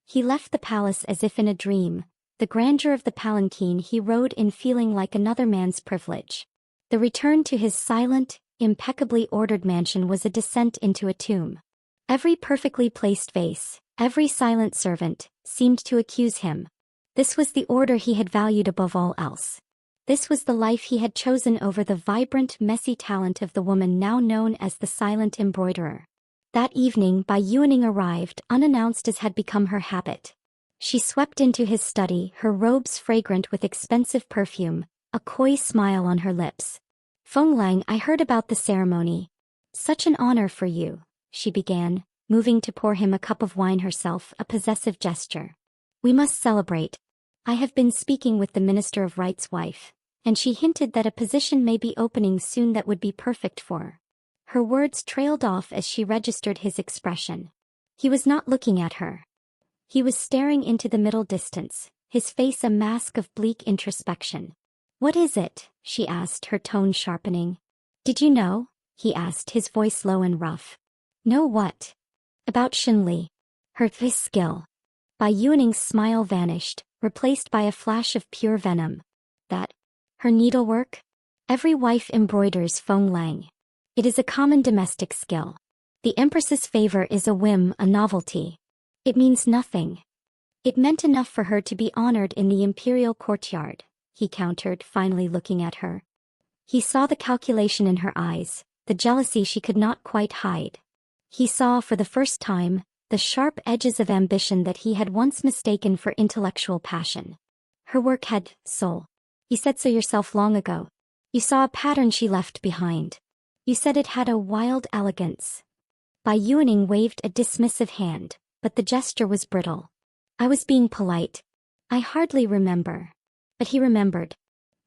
He left the palace as if in a dream, the grandeur of the palanquin he rode in feeling like another man's privilege. The return to his silent, impeccably ordered mansion was a descent into a tomb. Every perfectly placed vase, every silent servant, seemed to accuse him. This was the order he had valued above all else. This was the life he had chosen over the vibrant, messy talent of the woman now known as the silent embroiderer. That evening Bai Yuaning arrived unannounced as had become her habit. She swept into his study, her robes fragrant with expensive perfume, a coy smile on her lips. "Feng Lang, I heard about the ceremony. Such an honor for you," she began, moving to pour him a cup of wine herself, a possessive gesture. "We must celebrate. I have been speaking with the Minister of Right's wife, and she hinted that a position may be opening soon that would be perfect for her." Her words trailed off as she registered his expression. He was not looking at her. He was staring into the middle distance, his face a mask of bleak introspection. "What is it?" she asked, her tone sharpening. "Did you know?" he asked, his voice low and rough. "Know what?" "About Shen Li. Her skill." Bai Yuaning's smile vanished, replaced by a flash of pure venom. "That? Her needlework? Every wife embroiders, Feng Lang. It is a common domestic skill. The Empress's favor is a whim, a novelty. It means nothing." "It meant enough for her to be honored in the imperial courtyard," he countered, finally looking at her. He saw the calculation in her eyes, the jealousy she could not quite hide. He saw, for the first time, the sharp edges of ambition that he had once mistaken for intellectual passion. Her work had soul. You said so yourself long ago. You saw a pattern she left behind. You said it had a wild elegance. Bai Yuaning waved a dismissive hand, but the gesture was brittle. "I was being polite. I hardly remember." But he remembered.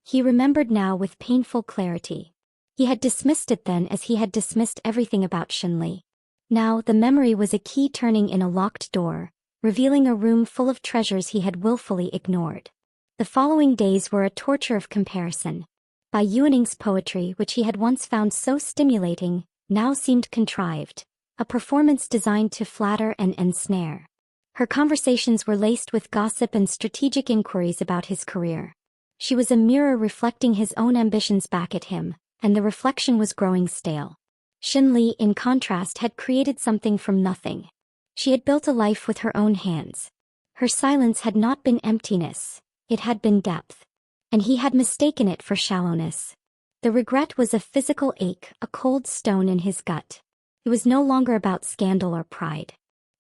He remembered now with painful clarity. He had dismissed it then as he had dismissed everything about Shen Li. Now the memory was a key turning in a locked door, revealing a room full of treasures he had willfully ignored. The following days were a torture of comparison. Bai Yuaning's poetry, which he had once found so stimulating, now seemed contrived, a performance designed to flatter and ensnare. Her conversations were laced with gossip and strategic inquiries about his career. She was a mirror reflecting his own ambitions back at him, and the reflection was growing stale. Shen Li, in contrast, had created something from nothing. She had built a life with her own hands. Her silence had not been emptiness, it had been depth. And he had mistaken it for shallowness. The regret was a physical ache, a cold stone in his gut. It was no longer about scandal or pride.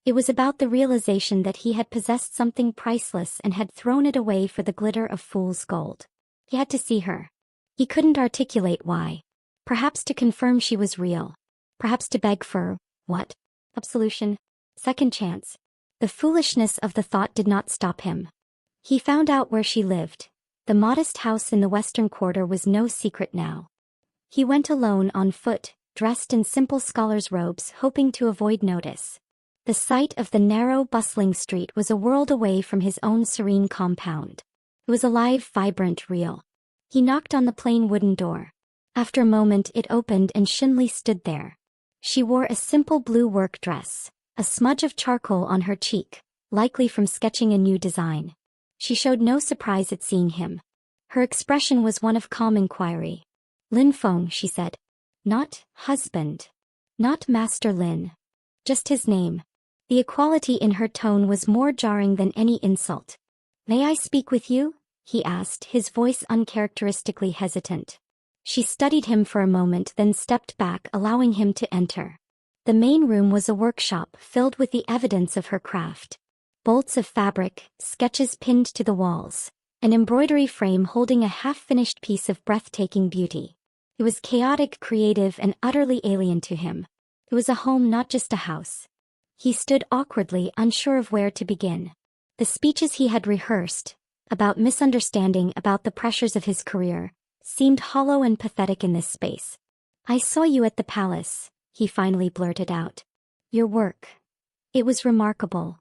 It was about the realization that he had possessed something priceless and had thrown it away for the glitter of fool's gold. He had to see her. He couldn't articulate why. Perhaps to confirm she was real. Perhaps to beg for, what? Absolution? Second chance. The foolishness of the thought did not stop him. He found out where she lived. The modest house in the western quarter was no secret now. He went alone on foot, dressed in simple scholar's robes, hoping to avoid notice. The sight of the narrow, bustling street was a world away from his own serene compound. It was alive, vibrant, real. He knocked on the plain wooden door. After a moment it opened and Shen Li stood there. She wore a simple blue work dress, a smudge of charcoal on her cheek, likely from sketching a new design. She showed no surprise at seeing him. Her expression was one of calm inquiry. "Lin Feng," she said. "Not husband. Not Master Lin. Just his name." The equality in her tone was more jarring than any insult. "May I speak with you?" he asked, his voice uncharacteristically hesitant. She studied him for a moment, then stepped back, allowing him to enter. The main room was a workshop filled with the evidence of her craft. Bolts of fabric, sketches pinned to the walls, an embroidery frame holding a half-finished piece of breathtaking beauty. It was chaotic, creative, and utterly alien to him. It was a home, not just a house. He stood awkwardly, unsure of where to begin. The speeches he had rehearsed, about misunderstanding, about the pressures of his career, seemed hollow and pathetic in this space. I saw you at the palace, he finally blurted out. Your work. It was remarkable.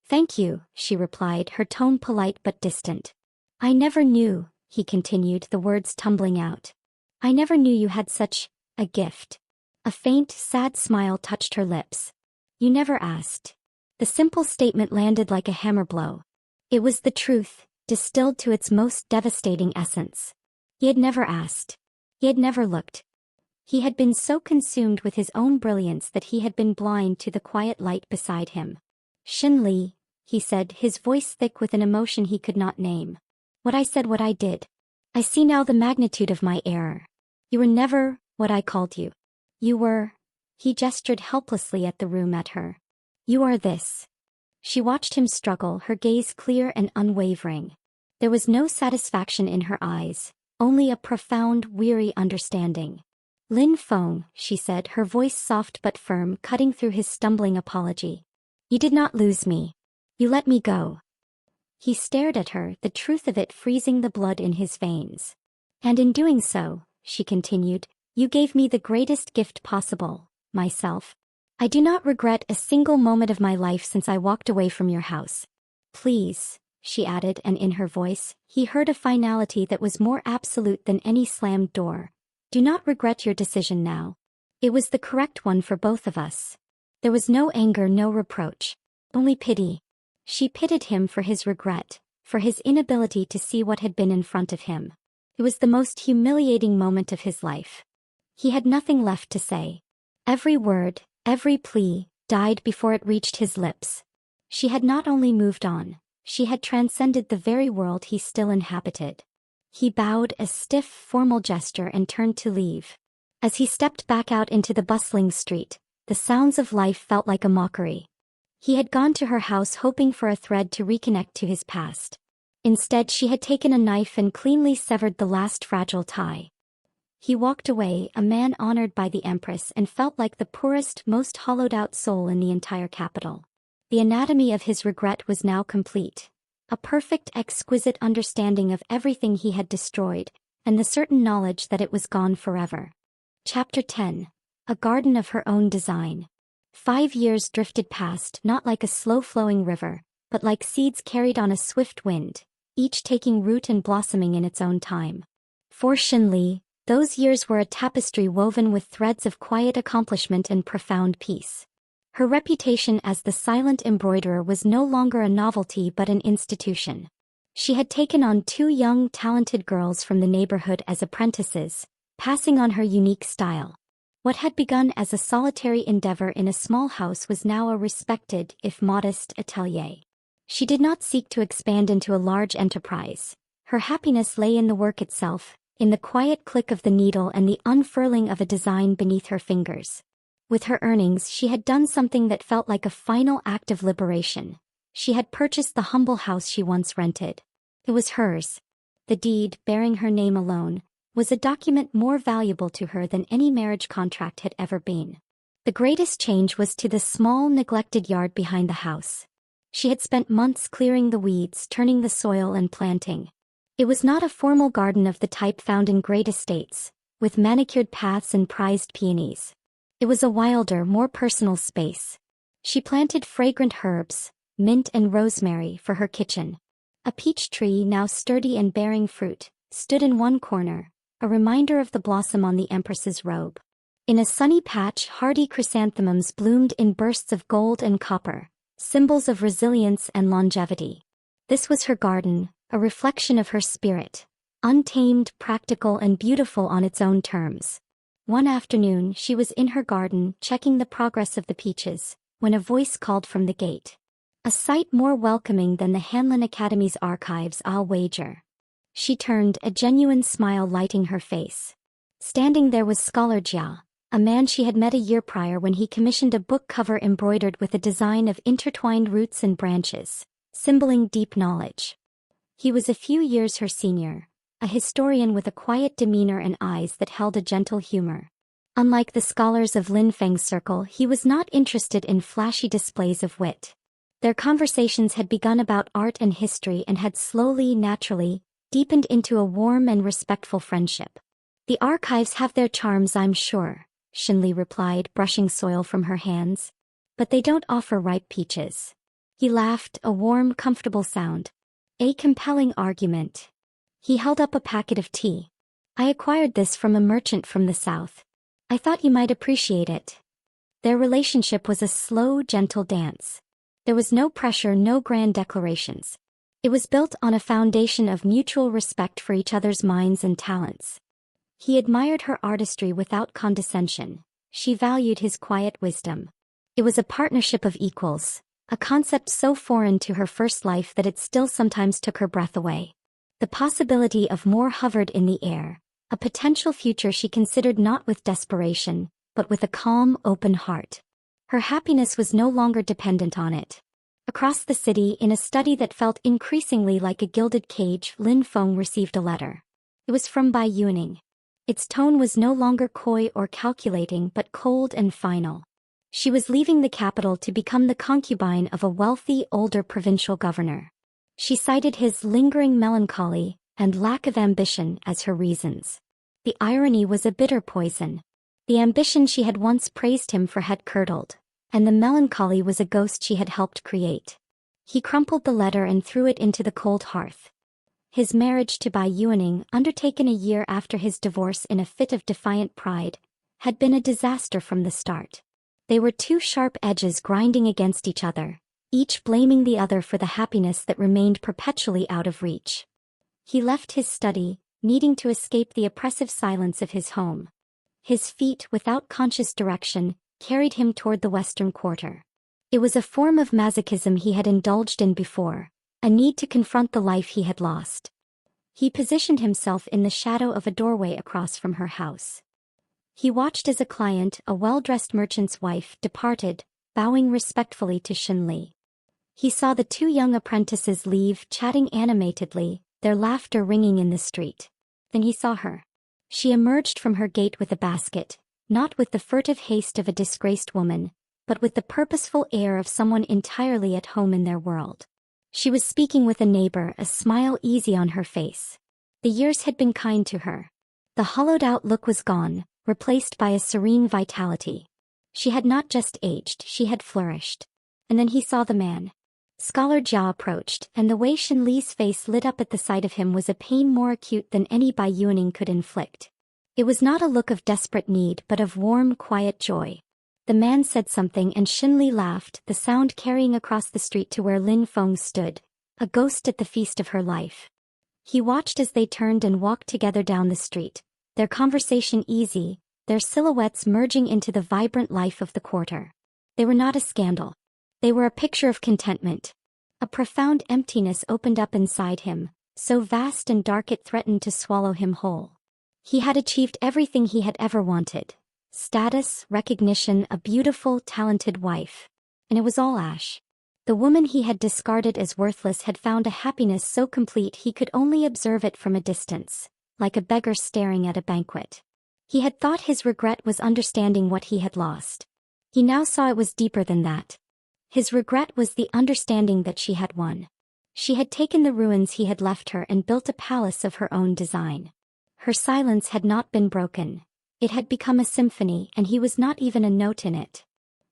Thank you, she replied, her tone polite but distant. I never knew, he continued, the words tumbling out. I never knew you had such a gift. A faint, sad smile touched her lips. You never asked. The simple statement landed like a hammer blow. It was the truth, distilled to its most devastating essence. He had never asked. He had never looked. He had been so consumed with his own brilliance that he had been blind to the quiet light beside him. Shen Li, he said, his voice thick with an emotion he could not name. What I said, what I did. I see now the magnitude of my error. You were never what I called you. You were. He gestured helplessly at the room at her. You are this. She watched him struggle, her gaze clear and unwavering. There was no satisfaction in her eyes, only a profound, weary understanding. Lin Feng, she said, her voice soft but firm, cutting through his stumbling apology. You did not lose me. You let me go. He stared at her, the truth of it freezing the blood in his veins. And in doing so, she continued, you gave me the greatest gift possible, myself. I do not regret a single moment of my life since I walked away from your house. Please, she added, and in her voice, he heard a finality that was more absolute than any slammed door. Do not regret your decision now. It was the correct one for both of us. There was no anger, no reproach. Only pity. She pitied him for his regret, for his inability to see what had been in front of him. It was the most humiliating moment of his life. He had nothing left to say. Every word, every plea, died before it reached his lips. She had not only moved on, she had transcended the very world he still inhabited. He bowed a stiff, formal gesture and turned to leave. As he stepped back out into the bustling street, the sounds of life felt like a mockery. He had gone to her house hoping for a thread to reconnect to his past. Instead, she had taken a knife and cleanly severed the last fragile tie. He walked away, a man honored by the Empress, and felt like the poorest, most hollowed-out soul in the entire capital. The anatomy of his regret was now complete. A perfect, exquisite understanding of everything he had destroyed, and the certain knowledge that it was gone forever. Chapter 10. A garden of her own design. 5 years drifted past, not like a slow-flowing river, but like seeds carried on a swift wind, each taking root and blossoming in its own time. For Shen Li, those years were a tapestry woven with threads of quiet accomplishment and profound peace. Her reputation as the silent embroiderer was no longer a novelty but an institution. She had taken on 2 young, talented girls from the neighborhood as apprentices, passing on her unique style. What had begun as a solitary endeavor in a small house was now a respected, if modest, atelier. She did not seek to expand into a large enterprise. Her happiness lay in the work itself, in the quiet click of the needle and the unfurling of a design beneath her fingers. With her earnings, she had done something that felt like a final act of liberation. She had purchased the humble house she once rented. It was hers. The deed, bearing her name alone, was a document more valuable to her than any marriage contract had ever been. The greatest change was to the small, neglected yard behind the house. She had spent months clearing the weeds, turning the soil and planting. It was not a formal garden of the type found in great estates, with manicured paths and prized peonies. It was a wilder, more personal space. She planted fragrant herbs, mint and rosemary, for her kitchen. A peach tree, now sturdy and bearing fruit, stood in one corner, a reminder of the blossom on the Empress's robe. In a sunny patch, hardy chrysanthemums bloomed in bursts of gold and copper, symbols of resilience and longevity. This was her garden, a reflection of her spirit, untamed, practical, and beautiful on its own terms. One afternoon, she was in her garden, checking the progress of the peaches, when a voice called from the gate. A sight more welcoming than the Hanlin Academy's archives, I'll wager. She turned, a genuine smile lighting her face. Standing there was Scholar Jia, a man she had met a year prior when he commissioned a book cover embroidered with a design of intertwined roots and branches, symboling deep knowledge. He was a few years her senior, a historian with a quiet demeanor and eyes that held a gentle humor. Unlike the scholars of Lin Feng's circle, he was not interested in flashy displays of wit. Their conversations had begun about art and history and had slowly, naturally, deepened into a warm and respectful friendship. The archives have their charms, I'm sure, Shen Li replied, brushing soil from her hands. But they don't offer ripe peaches. He laughed, a warm, comfortable sound. A compelling argument. He held up a packet of tea. I acquired this from a merchant from the south. I thought you might appreciate it. Their relationship was a slow, gentle dance. There was no pressure, no grand declarations. It was built on a foundation of mutual respect for each other's minds and talents. He admired her artistry without condescension. She valued his quiet wisdom. It was a partnership of equals, a concept so foreign to her first life that it still sometimes took her breath away. The possibility of more hovered in the air, a potential future she considered not with desperation, but with a calm, open heart. Her happiness was no longer dependent on it. Across the city, in a study that felt increasingly like a gilded cage, Lin Feng received a letter. It was from Bai Yuning. Its tone was no longer coy or calculating but cold and final. She was leaving the capital to become the concubine of a wealthy, older provincial governor. She cited his lingering melancholy and lack of ambition as her reasons. The irony was a bitter poison. The ambition she had once praised him for had curdled, and the melancholy was a ghost she had helped create. He crumpled the letter and threw it into the cold hearth. His marriage to Bai Yuning, undertaken a year after his divorce in a fit of defiant pride, had been a disaster from the start. They were two sharp edges grinding against each other, each blaming the other for the happiness that remained perpetually out of reach. He left his study, needing to escape the oppressive silence of his home. His feet, without conscious direction, carried him toward the western quarter. It was a form of masochism he had indulged in before, a need to confront the life he had lost. He positioned himself in the shadow of a doorway across from her house. He watched as a client, a well-dressed merchant's wife, departed, bowing respectfully to Shen Li. He saw the two young apprentices leave, chatting animatedly, their laughter ringing in the street. Then he saw her. She emerged from her gate with a basket, not with the furtive haste of a disgraced woman, but with the purposeful air of someone entirely at home in their world. She was speaking with a neighbor, a smile easy on her face. The years had been kind to her. The hollowed-out look was gone, replaced by a serene vitality. She had not just aged, she had flourished. And then he saw the man. Scholar Jia approached, and the way Shen Li's face lit up at the sight of him was a pain more acute than any Bai Yuning could inflict. It was not a look of desperate need but of warm, quiet joy. The man said something and Shen Li laughed, the sound carrying across the street to where Lin Feng stood, a ghost at the feast of her life. He watched as they turned and walked together down the street, their conversation easy, their silhouettes merging into the vibrant life of the quarter. They were not a scandal. They were a picture of contentment. A profound emptiness opened up inside him, so vast and dark it threatened to swallow him whole. He had achieved everything he had ever wanted. Status, recognition, a beautiful, talented wife. And it was all ash. The woman he had discarded as worthless had found a happiness so complete he could only observe it from a distance, like a beggar staring at a banquet. He had thought his regret was understanding what he had lost. He now saw it was deeper than that. His regret was the understanding that she had won. She had taken the ruins he had left her and built a palace of her own design. Her silence had not been broken. It had become a symphony and he was not even a note in it.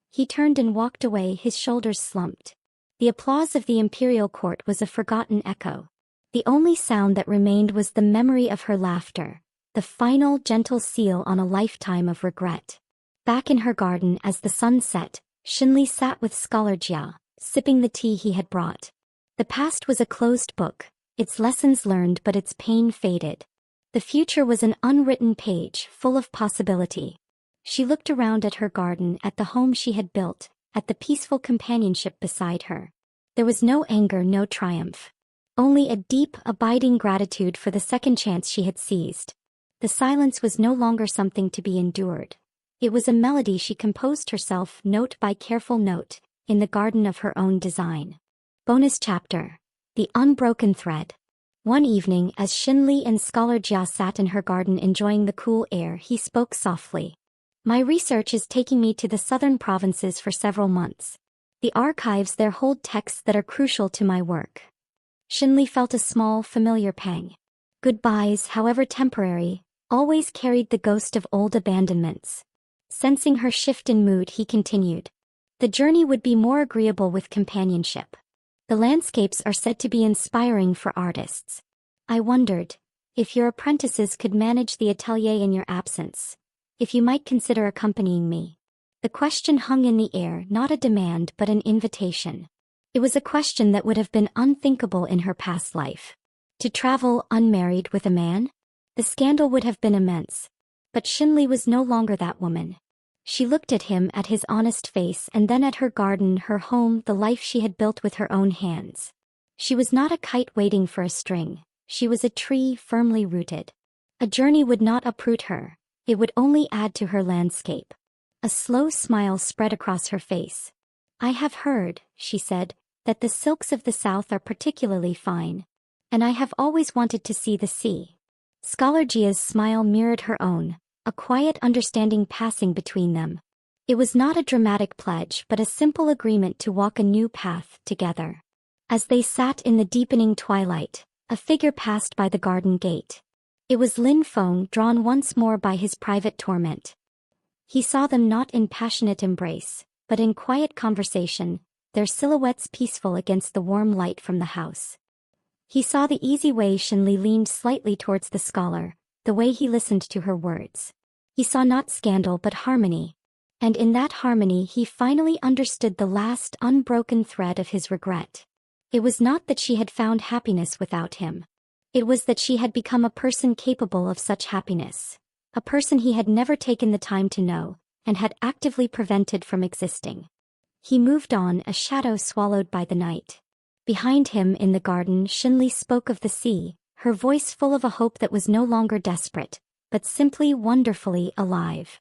He turned and walked away, his shoulders slumped. The applause of the imperial court was a forgotten echo. The only sound that remained was the memory of her laughter, the final gentle seal on a lifetime of regret. Back in her garden as the sun set, Shen Li sat with Scholar Jia, sipping the tea he had brought. The past was a closed book, its lessons learned but its pain faded. The future was an unwritten page, full of possibility. She looked around at her garden, at the home she had built, at the peaceful companionship beside her. There was no anger, no triumph. Only a deep, abiding gratitude for the second chance she had seized. The silence was no longer something to be endured. It was a melody she composed herself, note by careful note, in the garden of her own design. Bonus chapter. The Unbroken Thread. One evening, as Shen Li and Scholar Jia sat in her garden enjoying the cool air, he spoke softly. My research is taking me to the southern provinces for several months. The archives there hold texts that are crucial to my work. Shen Li felt a small, familiar pang. Goodbyes, however temporary, always carried the ghost of old abandonments. Sensing her shift in mood, he continued. The journey would be more agreeable with companionship. The landscapes are said to be inspiring for artists. I wondered if your apprentices could manage the atelier in your absence, if you might consider accompanying me. The question hung in the air, not a demand but an invitation. It was a question that would have been unthinkable in her past life. To travel unmarried with a man? The scandal would have been immense. But Shen Li was no longer that woman. She looked at him, at his honest face, and then at her garden, her home, the life she had built with her own hands. She was not a kite waiting for a string. She was a tree firmly rooted. A journey would not uproot her. It would only add to her landscape. A slow smile spread across her face. I have heard, she said, that the silks of the south are particularly fine. And I have always wanted to see the sea. Scholar Jia's smile mirrored her own, a quiet understanding passing between them. It was not a dramatic pledge but a simple agreement to walk a new path together. As they sat in the deepening twilight, a figure passed by the garden gate. It was Lin Feng, drawn once more by his private torment. He saw them not in passionate embrace, but in quiet conversation, their silhouettes peaceful against the warm light from the house. He saw the easy way Shen Li leaned slightly towards the scholar, the way he listened to her words. He saw not scandal but harmony. And in that harmony he finally understood the last unbroken thread of his regret. It was not that she had found happiness without him. It was that she had become a person capable of such happiness. A person he had never taken the time to know, and had actively prevented from existing. He moved on, a shadow swallowed by the night. Behind him in the garden, Shen Li spoke of the sea, her voice full of a hope that was no longer desperate, but simply wonderfully alive.